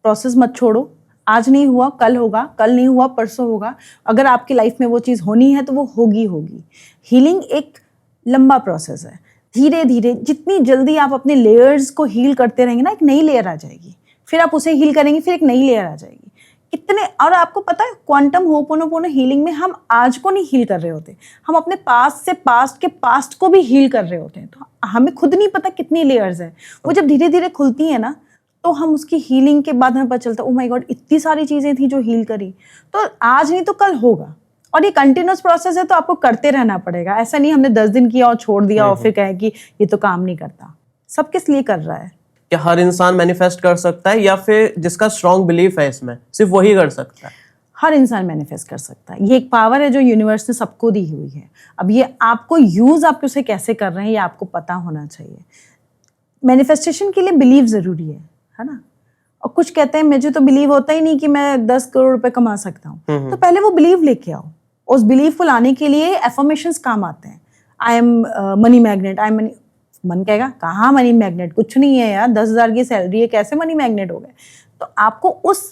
प्रोसेस मत छोड़ो, आज नहीं हुआ कल होगा, कल नहीं हुआ परसों होगा। अगर आपकी लाइफ में वो चीज़ होनी है तो वो होगी। हीलिंग एक लंबा प्रोसेस है। धीरे धीरे जितनी जल्दी आप अपने लेयर्स को हील करते रहेंगे ना, एक नई लेयर आ जाएगी, फिर आप उसे हील करेंगे, फिर एक नई लेयर आ जाएगी। कितने, और आपको पता है क्वांटम होपोनोपोनो हीलिंग में हम आज को नहीं हील कर रहे होते, हम अपने पास्ट से पास्ट के पास्ट को भी हील कर रहे होते हैं। तो हमें खुद नहीं पता कितनी लेयर्स है। वो जब धीरे धीरे खुलती है ना, तो हम उसकी हीलिंग के बाद हमें पता चलता है, ओ माय गॉड, इतनी सारी चीजें थी जो हील करी। तो आज नहीं तो कल होगा, और ये कंटिन्यूस प्रोसेस है, तो आपको करते रहना पड़ेगा। ऐसा नहीं हमने 10 दिन किया और छोड़ दिया और फिर कहे कि ये तो काम नहीं करता। सब किस लिए कर रहा है? क्या हर इंसान मैनिफेस्ट कर सकता है, या फिर जिसका स्ट्रॉन्ग बिलीफ है इसमें सिर्फ वही कर सकता है? हर इंसान मैनिफेस्ट कर सकता है। ये एक पावर है जो यूनिवर्स ने सबको दी हुई है। अब ये आपको यूज आप उसे कैसे कर रहे हैं ये आपको पता होना चाहिए। मैनिफेस्टेशन के लिए बिलीव जरूरी है ना। और कुछ कहते हैं मुझे तो बिलीव होता ही नहीं कि मैं 10 करोड़ रुपए कमा सकता हूँ। तो पहले वो बिलीव लेके आओ। उस बिलीव को लाने के लिए एफर्मेशंस काम आते हैं। I am money magnet, I am money. मन कहेगा कहाँ मनी मैग्नेट, कुछ नहीं है यार, 10,000 की सैलरी है, कैसे मनी मैग्नेट हो गए? तो आपको उस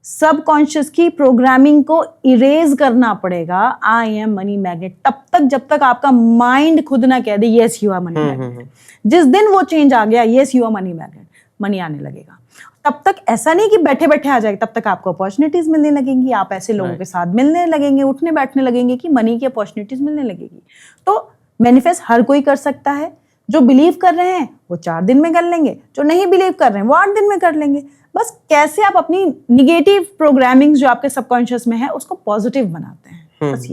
सबकॉन्शियस की प्रोग्रामिंग को इरेज करना पड़ेगा। आई एम मनी मैग्नेट तब तक जब तक आपका माइंड खुद ना कह दे yes you are money magnet. जिस दिन वो चेंज आ गया, yes you are money magnet, money आने लगेगा। तब तक ऐसा नहीं कि बैठे बैठे आ जाएगा, तब तक आपको अपॉर्चुनिटीज मिलने लगेंगी, आप ऐसे लोगों के साथ मिलने लगेंगे, उठने बैठने लगेंगे कि मनी की अपॉर्चुनिटीज मिलने लगेगी। तो मैनिफेस्ट हर कोई कर सकता है। जो बिलीव कर रहे हैं वो 4 दिन में कर लेंगे, जो नहीं बिलीव कर रहे हैं वो 8 दिन में कर लेंगे। बस कैसे आप अपनी निगेटिव प्रोग्रामिंग जो आपके सबकॉन्शियस में है उसको पॉजिटिव बनाते हैं, बस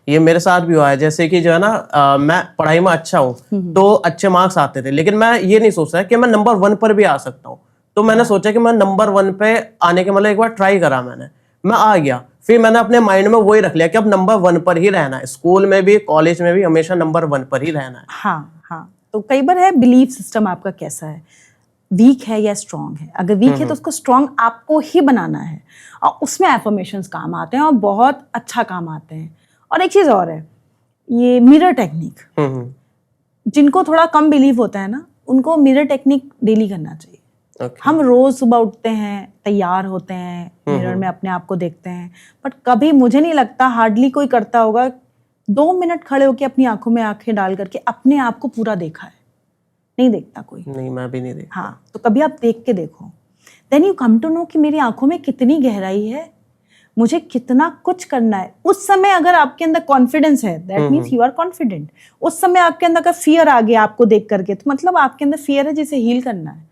ये मेरे साथ भी हुआ है। जैसे कि जो है ना, मैं पढ़ाई में अच्छा हूँ तो अच्छे मार्क्स आते थे, लेकिन मैं ये नहीं सोचता कि मैं नंबर 1 पर भी आ सकता हूँ। तो मैंने सोचा कि मैं नंबर 1 पे आने के मतलब एक बार ट्राई करा मैंने, मैं आ गया। फिर मैंने अपने माइंड में वही रख लिया कि अब नंबर 1 पर ही रहना है, स्कूल में भी कॉलेज में भी हमेशा नंबर 1 पर ही रहना है। हाँ। तो कई बार है बिलीफ सिस्टम आपका कैसा है, वीक है या स्ट्रांग है। अगर वीक है तो उसको स्ट्रांग आपको ही बनाना है, और उसमें एफर्मेशंस काम आते हैं और बहुत अच्छा काम आते हैं। और एक चीज और है, ये मिरर टेक्निक। जिनको थोड़ा कम बिलीव होता है ना, उनको मिरर टेक्निक डेली करना चाहिए। हम रोज सुबह उठते हैं, तैयार होते हैं, मिरर में अपने आप को देखते हैं, बट कभी मुझे नहीं लगता हार्डली कोई करता होगा 2 मिनट खड़े होकर अपनी आंखों में आंखें डाल करके अपने आप को पूरा देखा है। नहीं देखता कोई। नहीं, मैं भी नहीं देखता। हाँ, तो कभी आप देख के देखो, then you come to know कि मेरी आंखों में कितनी गहराई है, मुझे कितना कुछ करना है। उस समय अगर आपके अंदर कॉन्फिडेंस है, that means you are confident. उस समय आपके अंदर का फियर आ गया आपको देख करके, तो मतलब आपके अंदर फियर है जिसे हील करना है।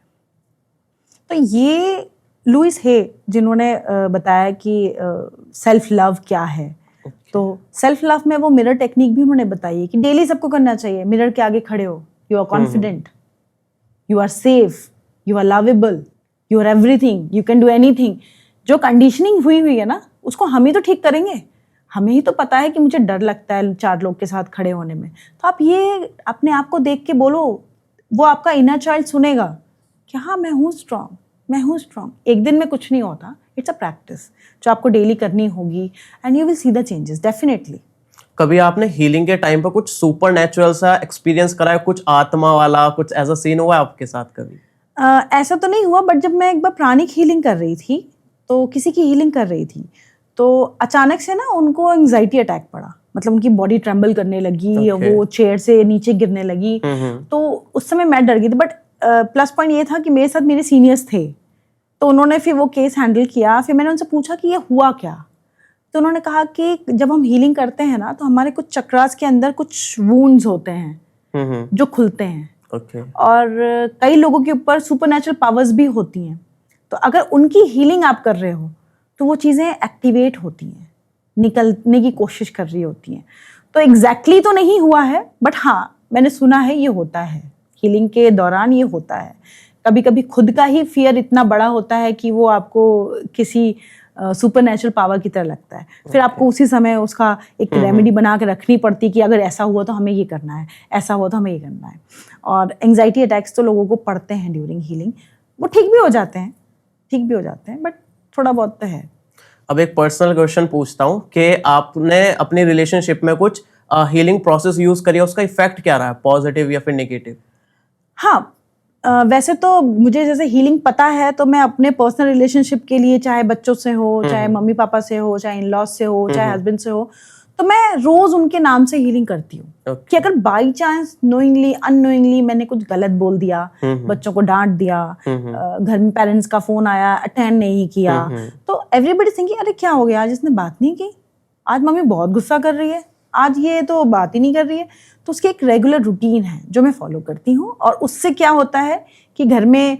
तो ये लुइस हे जिन्होंने बताया कि सेल्फ लव क्या है। तो सेल्फ लव में वो मिरर टेक्निक भी उन्होंने बताई है कि डेली सबको करना चाहिए। मिरर के आगे खड़े हो, you are confident, you are safe, you are lovable, you are everything, you can do anything. जो कंडीशनिंग हुई है ना, उसको हम ही तो ठीक करेंगे। हमें ही तो पता है कि मुझे डर लगता है 4 लोग के साथ खड़े होने में। तो आप ये अपने आप को देख के बोलो, वो आपका इनर चाइल्ड सुनेगा कि हाँ मैं हूँ स्ट्रांग, मैं हूँ स्ट्रांग। एक दिन में कुछ नहीं होता, इट्स अ प्रैक्टिस जो आपको डेली करनी होगी, and you will see the changes definitely. कभी आपने हीलिंग के टाइम पर कुछ सुपर नेचुरल सा एक्सपीरियंस करा है, कुछ आत्मा वाला, कुछ ऐसा सीन हुआ है आपके साथ कभी? ऐसा तो नहीं हुआ, बट जब मैं एक बार प्राणिक हीलिंग कर रही थी, तो किसी की हीलिंग कर रही थी, तो अचानक से ना उनको एंजाइटी अटैक पड़ा। मतलब उनकी बॉडी ट्रेम्बल करने लगी, वो चेयर से नीचे गिरने लगी। तो उस समय मैं डर गई थी, बट प्लस पॉइंट ये था कि मेरे साथ मेरे सीनियर्स थे, तो उन्होंने फिर वो केस हैंडल किया। फिर मैंने उनसे पूछा कि ये हुआ क्या, तो उन्होंने कहा कि जब हम हीलिंग करते हैं ना, तो हमारे कुछ चक्रास के अंदर कुछ वुंड्स होते हैं जो खुलते हैं। और कई लोगों के ऊपर सुपरनैचुरल पावर्स भी होती हैं। तो अगर उनकी हीलिंग आप कर रहे हो तो वो चीज़ें एक्टिवेट होती हैं, निकलने की कोशिश कर रही होती हैं। तो एग्जैक्टली तो नहीं हुआ है, बट हाँ मैंने सुना है ये होता है, हीलिंग के दौरान ये होता है। कभी कभी खुद का ही फियर इतना बड़ा होता है कि वो आपको किसी सुपरनैचुरल पावर की तरह लगता है। फिर आपको उसी समय उसका एक रेमेडी बना के रखनी पड़ती है कि अगर ऐसा हुआ तो हमें ये करना है, ऐसा हुआ तो हमें ये करना है। और एंजाइटी अटैक्स तो लोगों को पड़ते हैं ड्यूरिंग हीलिंग, वो ठीक भी हो जाते हैं, बट थोड़ा बहुत तो है। अब एक पर्सनल क्वेश्चन पूछता हूँ कि आपने अपनी रिलेशनशिप में कुछ हीलिंग प्रोसेस यूज करी है, उसका इफेक्ट क्या रहा है, पॉजिटिव या फिर नेगेटिव? हाँ, वैसे तो मुझे जैसे हीलिंग पता है, तो मैं अपने पर्सनल रिलेशनशिप के लिए, चाहे बच्चों से हो, चाहे मम्मी पापा से हो, चाहे इन लॉज से हो, चाहे हस्बैंड से हो, तो मैं रोज उनके नाम से हीलिंग करती हूँ। कि अगर बाई चांस नोइंगली अननोइंगली मैंने कुछ गलत बोल दिया, बच्चों को डांट दिया, घर में पेरेंट्स का फोन आया, अटेंड नहीं किया, तो एवरीबडी थिंकिंग अरे क्या हो गया, आज इसने बात नहीं की, आज मम्मी बहुत गुस्सा कर रही है, आज ये तो बात ही नहीं कर रही है। तो उसकी एक रेगुलर रूटीन है जो मैं फॉलो करती हूँ, और उससे क्या होता है कि घर में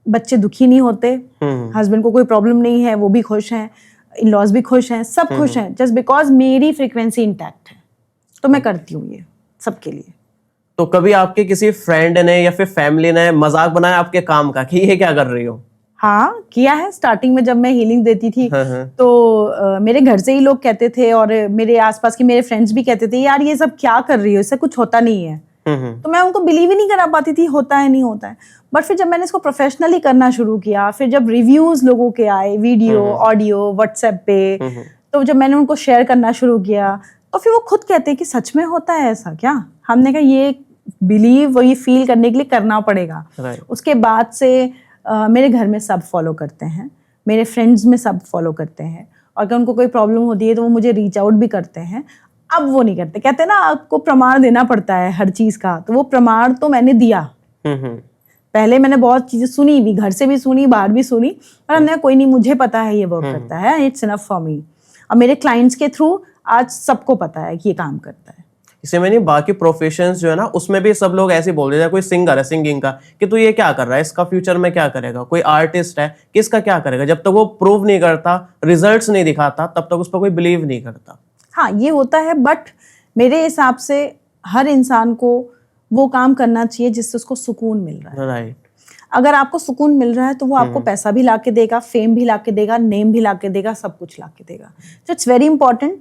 बच्चे दुखी नहीं होते, हस्बैंड को कोई प्रॉब्लम नहीं है, वो भी खुश हैं, इन लॉज भी खुश हैं, सब खुश हैं, जस्ट बिकॉज मेरी फ्रीक्वेंसी इंटैक्ट है। तो मैं करती हूँ ये सबके लिए। तो कभी आपके किसी फ्रेंड ने या फिर फैमिली ने मजाक बनाया आपके काम का कि ये क्या कर रही हो? हाँ, किया है। स्टार्टिंग में जब मैं हीलिंग देती थी तो मेरे घर से ही लोग कहते थे, और मेरे आसपास के मेरे फ्रेंड्स भी कहते थे, यार ये सब क्या कर रही हो, इससे कुछ होता नहीं है। तो मैं उनको बिलीव ही नहीं करा पाती थी, होता है नहीं होता है। बट फिर जब मैंने इसको प्रोफेशनली करना शुरू किया, फिर जब रिव्यूज लोगों के आए, वीडियो, ऑडियो, व्हाट्सएप पे, तो जब मैंने उनको शेयर करना शुरू किया, तो फिर वो खुद कहते हैं कि सच में होता है ऐसा क्या। हमने कहा ये बिलीव, ये फील करने के लिए करना पड़ेगा। उसके बाद से मेरे घर में सब फॉलो करते हैं, मेरे फ्रेंड्स में सब फॉलो करते हैं, और अगर उनको कोई प्रॉब्लम होती है तो वो मुझे रीच आउट भी करते हैं। अब वो नहीं करते, कहते हैं ना आपको प्रमाण देना पड़ता है हर चीज का, तो वो प्रमाण तो मैंने दिया। पहले मैंने बहुत चीजें सुनी भी, घर से भी सुनी, बाहर भी सुनी, पर हमने कोई नहीं, मुझे पता है ये वर्क करता है, इट्स इनफ फॉर मी। और मेरे क्लाइंट्स के थ्रू आज सबको पता है कि ये काम करता है। इसे में नहीं, बाकी प्रोफेशंस जो है ना उसमें भी सब लोग ऐसे बोल देते हैं, कोई सिंगर है सिंगिंग का, कि तू ये क्या कर रहा है, इसका फ्यूचर में क्या करेगा। कोई आर्टिस्ट है कि इसका क्या करेगा, जब तक वो प्रूव नहीं करता, रिजल्ट्स नहीं दिखाता, तब तक उस पर कोई बिलीव नहीं करता। हाँ, ये होता है, बट मेरे हिसाब से हर इंसान को वो काम करना चाहिए जिससे उसको सुकून मिल रहा है। राइट। अगर आपको सुकून मिल रहा है तो वो आपको पैसा भी लाके देगा, फेम भी लाके देगा, नेम भी लाके देगा, सब कुछ लाके देगा। तो इट्स वेरी इंपॉर्टेंट,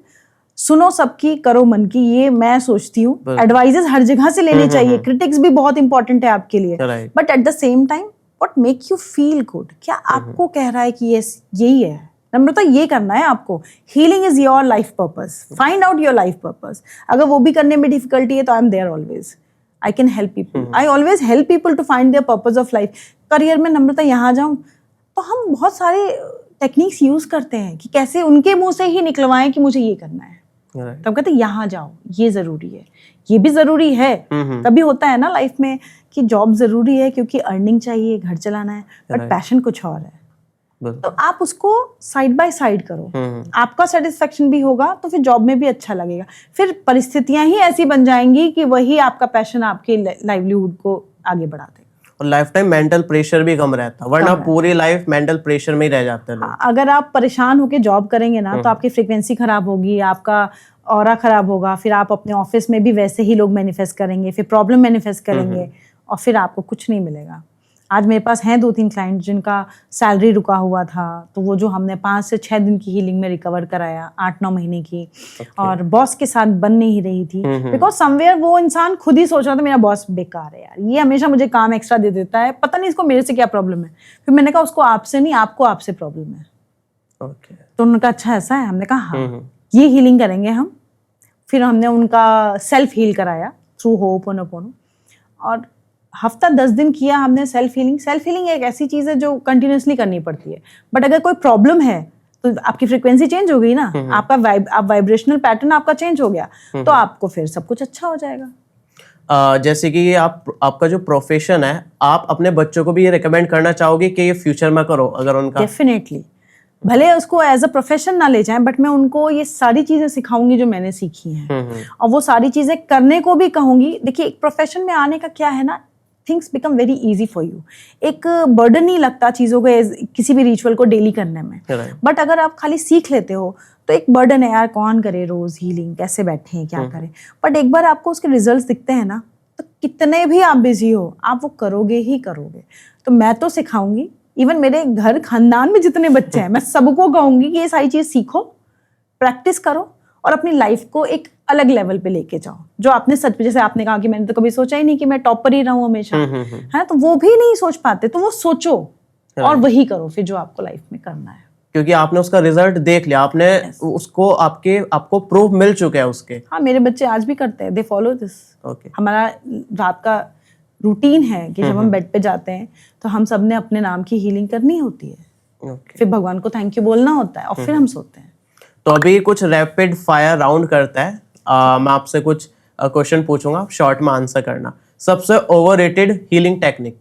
सुनो सबकी, करो मन की, ये मैं सोचती हूँ। एडवाइजेस हर जगह से लेने चाहिए, क्रिटिक्स भी बहुत इंपॉर्टेंट है आपके लिए, but at the same time what make you feel good, क्या आपको कह रहा है कि यस यही है, नम्रता ये करना है आपको। Healing is your life purpose, find out your life purpose. अगर वो भी करने में डिफिकल्टी है तो I am there always, I can help people, I always help people to find their purpose of life. Career में नम्रता यहाँ जाऊँ, तो हम बहुत सारे टेक्निक्स यूज करते हैं कि कैसे उनके मुंह से ही निकलवाएं कि मुझे ये करना है। तब कहते यहाँ जाओ, ये जरूरी है, ये भी जरूरी है। कभी होता है ना लाइफ में कि जॉब जरूरी है क्योंकि अर्निंग चाहिए, घर चलाना है, बट पैशन कुछ और है। तो आप उसको साइड बाय साइड करो, आपका सेटिस्फेक्शन भी होगा तो फिर जॉब में भी अच्छा लगेगा। फिर परिस्थितियां ही ऐसी बन जाएंगी कि वही आपका पैशन आपके लाइवलीहुड को आगे बढ़ा देगा। और लाइफ टाइम मेंटल प्रेशर भी कम रहता, वरना पूरी लाइफ मेंटल प्रेशर में ही रह जाते हैं लोग। अगर आप परेशान होकर जॉब करेंगे ना तो आपकी फ्रीक्वेंसी खराब होगी, आपका ऑरा खराब होगा, फिर आप अपने ऑफिस में भी वैसे ही लोग मैनिफेस्ट करेंगे, फिर प्रॉब्लम मैनिफेस्ट करेंगे, और फिर आपको कुछ नहीं मिलेगा। आज मेरे पास हैं 2-3 क्लाइंट जिनका सैलरी रुका हुआ था, तो वो जो हमने 5 से 6 दिन की हीलिंग में रिकवर कराया, 8-9 महीने की। और बॉस के साथ बन नहीं रही थी, बिकॉज समवेयर वो इंसान खुद ही सोच रहा था मेरा बॉस बेकार है यार, ये हमेशा मुझे काम एक्स्ट्रा दे देता है, पता नहीं इसको मेरे से क्या प्रॉब्लम है। फिर मैंने कहा उसको आपसे नहीं, आपको आपसे प्रॉब्लम है। तो उन्होंने कहा अच्छा ऐसा है, हमने कहा हाँ ये हीलिंग करेंगे हम। फिर हमने उनका सेल्फ हील कराया थ्रू होपोनोपोनो, और हफ्ता 10 दिन किया हमने सेल्फ हीलिंग। सेल्फ हीलिंग एक ऐसी चीज है जो कंटिन्यूसली करनी पड़ती है, बट अगर कोई प्रॉब्लम है तो आपकी फ्रीक्वेंसी चेंज हो गई ना, आपका वाइब्रेशनल पैटर्न आपका चेंज हो गया, तो आपको फिर सब कुछ अच्छा हो जाएगा। जैसे कि आपका जो प्रोफेशन है, आप अपने बच्चों को भी ये रिकमेंड करना चाहोगे कि ये फ्यूचर में करो अगर उनका? डेफिनेटली, भले उसको एज अ प्रोफेशन ना ले जाएं, बट मैं उनको ये सारी चीजें सिखाऊंगी जो मैंने सीखी हैं, और वो सारी चीजें करने को भी कहूंगी। देखिए, एक प्रोफेशन में आने का क्या है ना, things become very easy for you. एक बर्डन नहीं लगता चीज़ों को, किसी भी रिचुअल को डेली करने में। बट अगर आप खाली सीख लेते हो तो एक बर्डन है यार, कौन करे रोज हीलिंग, कैसे बैठे हैं, क्या करें। बट एक बार आपको उसके रिजल्ट्स दिखते हैं ना, तो कितने भी आप बिजी हो, आप वो करोगे ही करोगे। तो मैं तो सिखाऊंगी, इवन मेरे घर खानदान में जितने बच्चे हैं मैं सबको कहूंगी कि ये सारी चीज सीखो, प्रैक्टिस करो, और अपनी लाइफ को एक अलग लेवल पे लेके जाओ। जो आपने सच में, जैसे आपने कहा कि मैंने तो कभी सोचा ही नहीं कि मैं टॉप पर ही रहूं हमेशा, है, तो वो भी नहीं सोच पाते, तो वो सोचो और वही करो फिर जो आपको लाइफ में करना है, क्योंकि आपने उसका रिजल्ट देख लिया, आपने उसको आपको प्रूफ मिल चुके हैं उसके। हाँ, मेरे बच्चे आज भी करते हैं, दे फॉलो दिस। हमारा रात का रूटीन है कि जब हम बेड पे जाते हैं तो हम सब ने अपने नाम की हीलिंग करनी होती है, फिर भगवान को थैंक यू बोलना होता है और फिर हम सोते हैं। तो अभी कुछ रैपिड फायर राउंड करता है। मैं आपसे कुछ क्वेश्चन पूछूंगा, शॉर्ट में आंसर करना। सबसे overrated healing technique?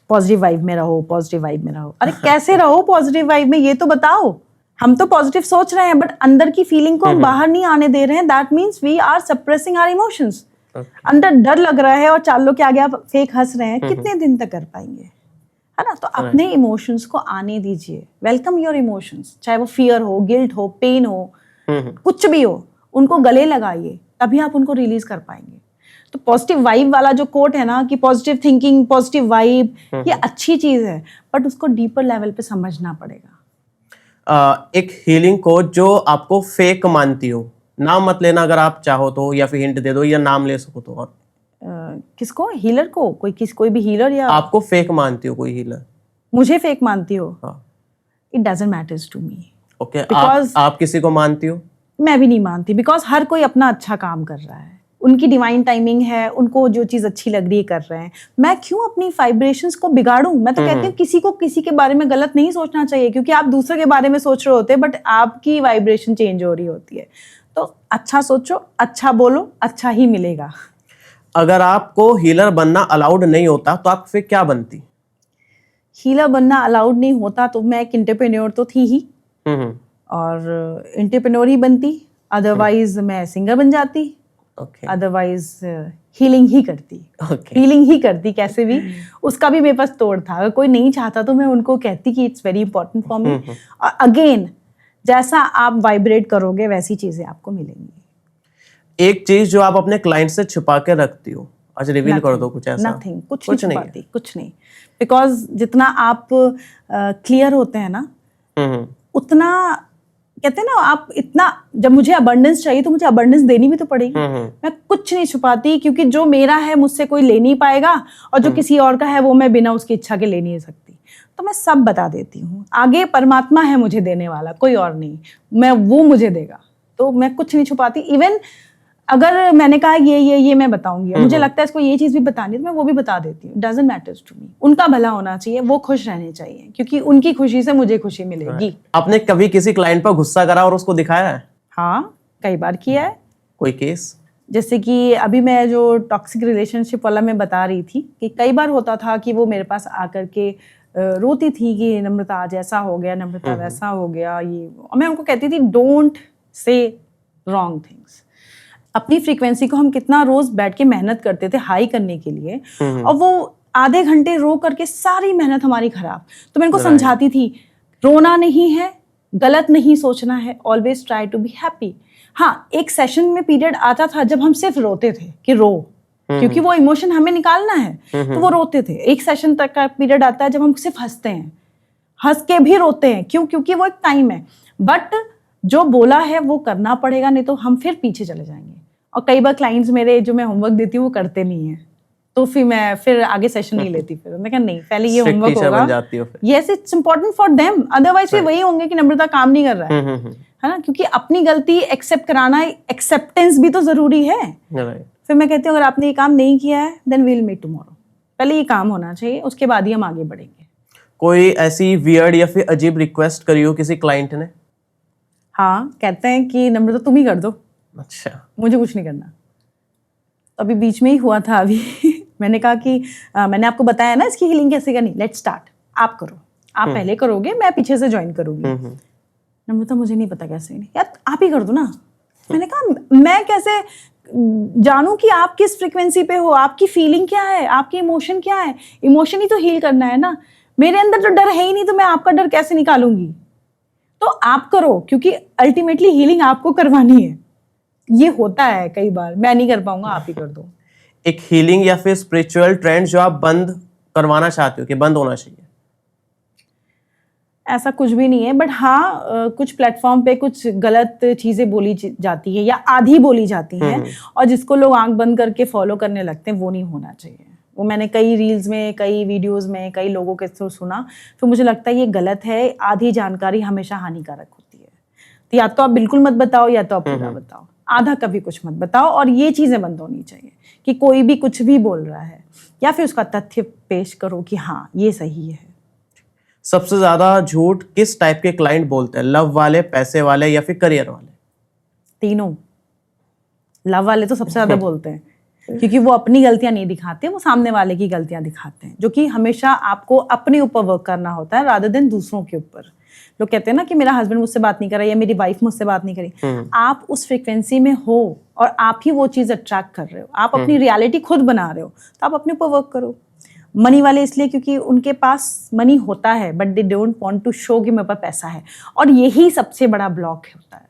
Positive vibe में रहो, पॉजिटिव वाइब में रहो। अरे कैसे रहो पॉजिटिव वाइब में, ये तो बताओ। हम तो पॉजिटिव सोच रहे हैं बट अंदर की फीलिंग को हम बाहर नहीं आने दे रहे हैं। That means we are suppressing our emotions. अंदर डर लग रहा है और 4 लोग के आगे आप फेक हंस रहे हैं, कितने दिन तक कर पाएंगे, है ना? तो अपने इमोशंस को आने दीजिए। वेलकम योर इमोशंस, चाहे वो फियर हो, गिल्ट हो, पेन हो, कुछ भी हो, उनको गले लगाइए, तभी आप उनको रिलीज कर पाएंगे। तो पॉजिटिव वाइब वाला जो कोट है ना कि पॉजिटिव थिंकिंग, पॉजिटिव वाइब, ये अच्छी चीज है बट उसको डीपर लेवल पे समझना पड़ेगा। एक हीलिंग कोच जो आपको फेक मानती हो, नाम मत लेना अगर आप चाहो तो, या फिर हिंट दे दो, या नाम ले सको तो। और किसको? हीलर को? कोई भी हीलर, या आपको फेक मानती हो कोई हीलर? मुझे फेक मानती हो? हाँ। It doesn't matters to me. Okay, आप किसी को मानती हो? मैं भी नहीं मानती, बिकॉज हर कोई अपना अच्छा काम कर रहा है, उनकी डिवाइन टाइमिंग है, उनको जो चीज अच्छी लग रही है कर रहे हैं। मैं क्यों अपनी वाइब्रेशंस को बिगाड़ूं? मैं तो कहती हूँ किसी को किसी के बारे में गलत नहीं सोचना चाहिए, क्योंकि आप दूसरे के बारे में सोच रहे होते हैं बट आपकी वाइब्रेशन चेंज हो रही होती है। तो अच्छा सोचो, अच्छा बोलो, अच्छा ही मिलेगा। अगर आपको हीलर बनना अलाउड नहीं होता तो आप फिर क्या बनती? हीलर बनना अलाउड नहीं होता तो मैं एक एंटरप्रेन्योर तो थी ही, और एंटरप्रेन्योर ही बनती। अदरवाइज मैं सिंगर बन जाती, अदरवाइज हीलिंग ही करती। हीलिंग ही करती कैसे भी, उसका भी मेरे पास तोड़ था। अगर कोई नहीं चाहता तो मैं उनको कहती कि it's very important for me. और अगेन, जैसा आप वाइब्रेट करोगे वैसी चीजें आपको मिलेंगी। एक चीज जो आप अपने क्लाइंट से छुपा के रखती हो, आज रिवील कर दो कुछ ऐसा। नथिंग, कुछ नहीं छुपाती, कुछ नहीं। बिकॉज जितना आप क्लियर होते हैं ना, उतना कहते हैं ना, आप इतना, जब मुझे अबंडेंस चाहिए तो मुझे अबंडेंस देनी भी तो पड़ेगी। मैं कुछ नहीं छुपाती, क्योंकि जो मेरा है मुझसे कोई ले नहीं पाएगा, और जो किसी और का है वो मैं बिना उसकी इच्छा के ले नहीं सकती। तो मैं सब बता देती हूँ। आगे परमात्मा है मुझे देने वाला, कोई और नहीं, वो मुझे देगा। तो मैं कुछ नहीं छुपाती। इवन अगर मैंने कहा ये मैं बताऊंगी, मुझे लगता है इसको ये चीज भी बतानी है, तो मैं वो भी बता देती हूँ। Doesn't matters to me. उनका भला होना चाहिए, वो खुश रहने चाहिए, क्योंकि उनकी खुशी से मुझे खुशी मिलेगी। आपने कभी किसी क्लाइंट पर गुस्सा करा और उसको दिखाया है? हाँ, कई बार किया है। कोई केस? जैसे कि अभी मैं जो टॉक्सिक रिलेशनशिप वाला मैं बता रही थी, कि कई बार होता था कि वो मेरे पास आकर के रोती थी कि नम्रता आज ऐसा हो गया, नम्रता वैसा हो गया, ये। और मैं उनको कहती थी डोंट से रॉन्ग थिंग्स। अपनी फ्रीक्वेंसी को हम कितना रोज बैठ के मेहनत करते थे हाई करने के लिए, और वो आधे घंटे रो करके सारी मेहनत हमारी खराब। तो मैं इनको समझाती थी, रोना नहीं है, गलत नहीं सोचना है, always try to be happy. हाँ, एक सेशन में पीरियड आता था जब हम सिर्फ रोते थे कि रो, क्योंकि वो इमोशन हमें निकालना है, तो वो रोते थे। एक सेशन तक का पीरियड आता है जब हम सिर्फ हंसते हैं, हंस के भी रोते हैं। क्यों? क्योंकि वो एक टाइम है, बट जो बोला है वो करना पड़ेगा, नहीं तो हम फिर पीछे चले जाएंगे। और कई बार क्लाइंट्स मेरे जो मैं होमवर्क देती हूँ वो करते नहीं है, तो फिर मैं आगे सेशन नहीं लेती। फिर मैं कहा नहीं, पहले ये होमवर्क होगा, yes it's important for them, otherwise फिर वही होंगे कि नम्रता काम नहीं कर रहा है ना। क्योंकि अपनी गलती एक्सेप्ट कराना, एक्सेप्टेंस भी तो जरूरी है। फिर मैं कहती हूँ अगर आपने ये काम नहीं किया है then we will meet tomorrow. पहले ये काम होना चाहिए, उसके बाद ही हम आगे बढ़ेंगे। कोई ऐसी वियर्ड या फिर अजीब रिक्वेस्ट करी हो किसी क्लाइंट ने? हाँ, कहते हैं कि नम्रता तुम ही कर दो। अच्छा, मुझे कुछ नहीं करना। अभी बीच में ही हुआ था अभी मैंने कहा कि मैंने आपको बताया ना इसकी हीलिंग कैसे करनी, लेट्स स्टार्ट, आप करो, आप पहले करोगे, मैं पीछे से ज्वाइन करूंगी। नम्रता मुझे नहीं पता कैसे, नहीं यार आप ही कर दो ना। मैंने कहा मैं कैसे जानूं कि आप किस फ्रीक्वेंसी पे हो, आपकी फीलिंग क्या है, आपकी इमोशन क्या है। इमोशन ही तो हील करना है ना। मेरे अंदर तो डर है ही नहीं, तो मैं आपका डर कैसे निकालूंगी। तो आप करो, क्योंकि अल्टीमेटली हीलिंग आपको करवानी है। ये होता है कई बार, मैं नहीं कर पाऊंगा, आप ही कर दो। एक हीलिंग या फिर स्पिरिचुअल ट्रेंड जो आप बंद करवाना चाहते हो कि बंद होना चाहिए? ऐसा कुछ भी नहीं है, बट हाँ कुछ प्लेटफॉर्म पे कुछ गलत चीजें बोली जाती है या आधी बोली जाती हैं, और जिसको लोग आंख बंद करके फॉलो करने लगते हैं, वो नहीं होना चाहिए। वो मैंने कई रील्स में, कई वीडियोस में, कई लोगों के से सुना, तो मुझे लगता है ये गलत है। आधी जानकारी हमेशा हानिकारक होती है। तो या तो आप बिल्कुल मत बताओ, या तो आप पूरा बताओ। आधा कभी कुछ मत बताओ। और ये चीजें बंद होनी चाहिए कि कोई भी कुछ भी बोल रहा है, या फिर उसका तथ्य पेश करो कि हाँ ये सही है। सबसे ज्यादा झूठ किस टाइप के क्लाइंट बोलते हैं, लव वाले, पैसे वाले, या फिर करियर वाले? तीनों। लव वाले तो सबसे ज्यादा बोलते हैं क्योंकि वो अपनी गलतियां नहीं दिखाते, वो सामने वाले की गलतियां दिखाते हैं, जो कि हमेशा आपको अपने ऊपर वर्क करना होता है रादर देन दूसरों के ऊपर। लोग कहते हैं ना कि मेरा हस्बैंड मुझसे बात नहीं कर रहा या मेरी वाइफ मुझसे बात नहीं करी। आप उस फ्रिक्वेंसी में हो और आप ही वो चीज अट्रैक्ट कर रहे हो, आप अपनी रियलिटी खुद बना रहे हो, तो आप अपने ऊपर वर्क करो। मनी वाले इसलिए क्योंकि उनके पास मनी होता है but they don't want to show कि मेरे पास पैसा है, और यही सबसे बड़ा ब्लॉक होता है।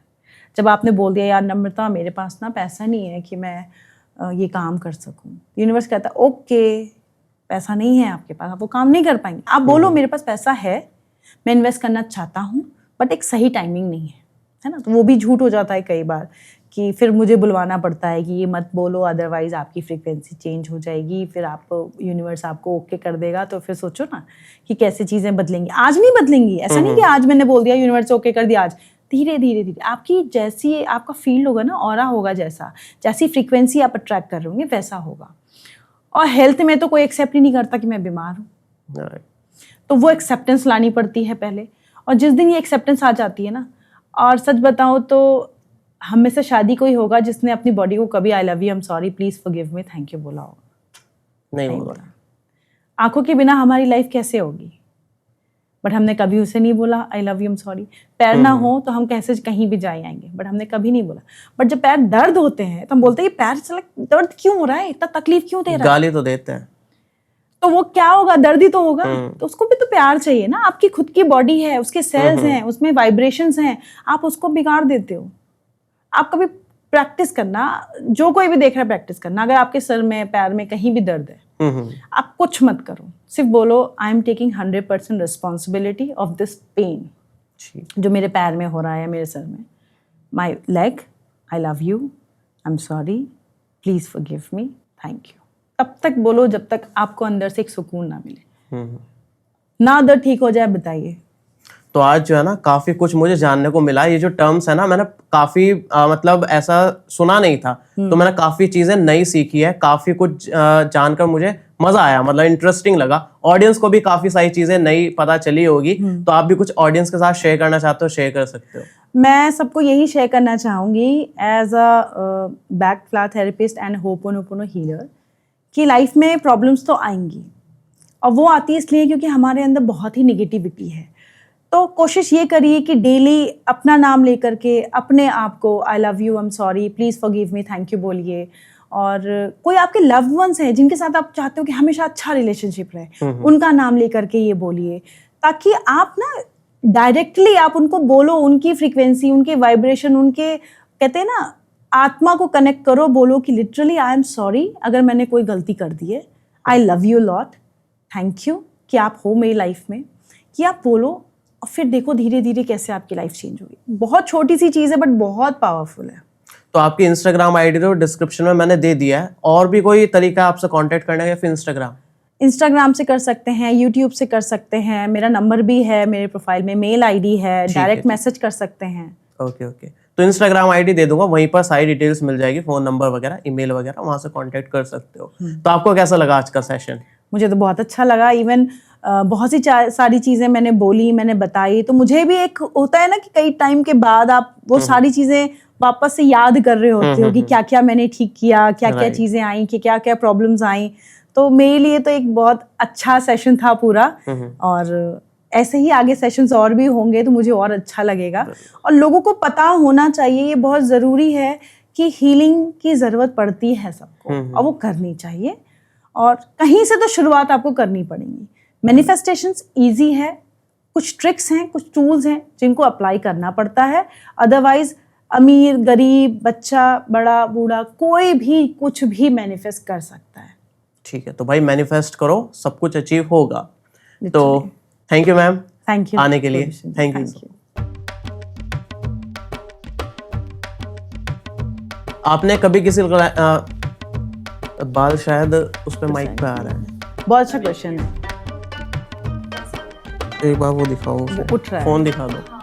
जब आपने बोल दिया यार नम्रता मेरे पास ना पैसा नहीं है कि मैं ये काम कर सकूं, यूनिवर्स कहता है ओके पैसा नहीं है आपके पास, आप वो काम नहीं कर पाएंगे। आप बोलो मेरे पास पैसा है, मैं इन्वेस्ट करना चाहता हूँ बट एक सही टाइमिंग नहीं है ना। तो वो भी झूठ हो जाता है कई बार कि फिर मुझे बुलवाना पड़ता है कि ये मत बोलो अदरवाइज आपकी फ्रीक्वेंसी चेंज हो जाएगी, फिर आप यूनिवर्स आपको ओके कर देगा। तो फिर सोचो ना कि कैसे चीज़ें बदलेंगी। आज नहीं बदलेंगी, ऐसा नहीं कि आज मैंने बोल दिया यूनिवर्स ओके कर दिया, आज धीरे धीरे धीरे आपकी जैसी आपका फील्ड होगा ना, ऑरा होगा, जैसी फ्रीक्वेंसी आप अट्रैक्ट कर रहे होंगे वैसा होगा। और हेल्थ में तो कोई एक्सेप्ट ही नहीं करता कि मैं बीमार हूँ, तो वो एक्सेप्टेंस लानी पड़ती है पहले। और जिस दिन ये एक्सेप्टेंस आ जाती है ना, और सच बताओ तो हम में से शादी कोई होगा जिसने अपनी बॉडी को कभी I love you, I am sorry, please forgive me, thank you बोला होगा? नहीं बोला। आंखों के बिना हमारी लाइफ कैसे होगी, बट हमने कभी उसे नहीं बोला I love you, I am sorry. पैर ना हो तो हम कैसे कहीं भी जाए आएंगे, बट हमने कभी नहीं बोला। बट जब पैर दर्द होते हैं तो हम बोलते हैं ये पैर चला दर्द क्यों हो रहा है, इतना तकलीफ क्यों दे रहा है? गाली तो देते हैं, तो वो क्या होगा, दर्द ही तो होगा। तो उसको भी तो प्यार चाहिए ना। आपकी खुद की बॉडी है, उसके सेल्स हैं, उसमें वाइब्रेशंस हैं, आप उसको बिगाड़ देते हो। आप कभी प्रैक्टिस करना, जो कोई भी देख रहा है प्रैक्टिस करना, अगर आपके सर में पैर में कहीं भी दर्द है आप कुछ मत करो, सिर्फ बोलो I am taking 100% responsibility of this pain जो मेरे पैर में हो रहा है, मेरे सर में, my leg, I love you, I am sorry, please forgive me, thank you. तब तक बोलो जब तक आपको अंदर से एक सुकून ना मिले, ना दर्द ठीक हो जाए। बताइए। तो आज जो है ना काफी कुछ मुझे जानने को मिला। ये जो टर्म्स है ना मैंने काफी मतलब ऐसा सुना नहीं था, तो मैंने काफी चीजें नई सीखी है, काफी कुछ जानकर मुझे मजा आया, मतलब इंटरेस्टिंग लगा। ऑडियंस को भी काफी सारी चीजें नई पता चली होगी, तो आप भी कुछ ऑडियंस के साथ शेयर करना चाहते हो, शेयर कर सकते हो। मैं सबको यही शेयर करना चाहूंगी as a Bach flower therapist and ho'oponopono healer कि लाइफ में प्रॉब्लम्स तो आएंगी, और वो आती है इसलिए क्योंकि हमारे अंदर बहुत ही निगेटिविटी है। तो कोशिश ये करिए कि डेली अपना नाम लेकर के अपने आप को I love you, I am sorry, please forgive me, thank you बोलिए। और कोई आपके लव्ड वंस हैं जिनके साथ आप चाहते हो कि हमेशा अच्छा रिलेशनशिप रहे, उनका नाम लेकर के ये बोलिए, ताकि आप ना डायरेक्टली आप उनको बोलो, उनकी फ्रीक्वेंसी, उनके वाइब्रेशन, उनके कहते हैं ना आत्मा को कनेक्ट करो। बोलो कि लिटरली आई एम सॉरी अगर मैंने कोई गलती कर दी है, I love you lot, thank you कि आप हो मेरी लाइफ में, कि आप बोलो। और फिर देखो धीरे धीरे कैसे आपकी लाइफ चेंज होगी। बहुत छोटी सी चीज़ है बट बहुत पावरफुल है। तो आपकी इंस्टाग्राम आईडी तो डिस्क्रिप्शन में मैंने दे दिया है, और भी कोई तरीका आपसे कांटेक्ट करने का, या फिर इंस्टाग्राम से कर सकते हैं, यूट्यूब से कर सकते हैं, मेरा नंबर भी है मेरे प्रोफाइल में, मेल आईडी है, डायरेक्ट मैसेज कर सकते हैं। ओके ओके, तो इंस्टाग्राम आईडी दे दूंगा, वहीं पर सारी डिटेल्स मिल जाएगी, फोन नंबर वगैरह, ईमेल वगैरह, वहां से कांटेक्ट कर सकते हो। तो आपको कैसा लगा आज का सेशन? मुझे तो बहुत अच्छा लगा। इवन बहुत सी सारी चीज़ें मैंने बोली, मैंने बताई, तो मुझे भी एक होता है ना कि कई टाइम के बाद आप वो सारी चीज़ें वापस से याद कर रहे होते हो कि क्या क्या मैंने ठीक किया, क्या क्या चीज़ें आई, कि क्या क्या प्रॉब्लम्स आई। तो मेरे लिए तो एक बहुत अच्छा सेशन था पूरा, और ऐसे ही आगे सेशंस और भी होंगे तो मुझे और अच्छा लगेगा। और लोगों को पता होना चाहिए, ये बहुत ज़रूरी है कि हीलिंग की ज़रूरत पड़ती है सबको, और वो करनी चाहिए, और कहीं से तो शुरुआत आपको करनी पड़ेगी। मैनिफेस्टेशंस इजी है, कुछ ट्रिक्स हैं, कुछ टूल्स हैं जिनको अप्लाई करना पड़ता है। अदरवाइज अमीर, गरीब, बच्चा, बड़ा, बूढ़ा, कोई भी कुछ भी मैनिफेस्ट कर सकता है। ठीक है, तो भाई मैनिफेस्ट करो, सब कुछ अचीव होगा। तो thank you ma'am, thank you आने के लिए। Thank you. आपने कभी किसी बाल शायद उस पे माइक पे आ रहा है, बहुत अच्छा क्वेश्चन है। एक बार वो दिखाओ, उठ रहा है, फोन दिखा दो।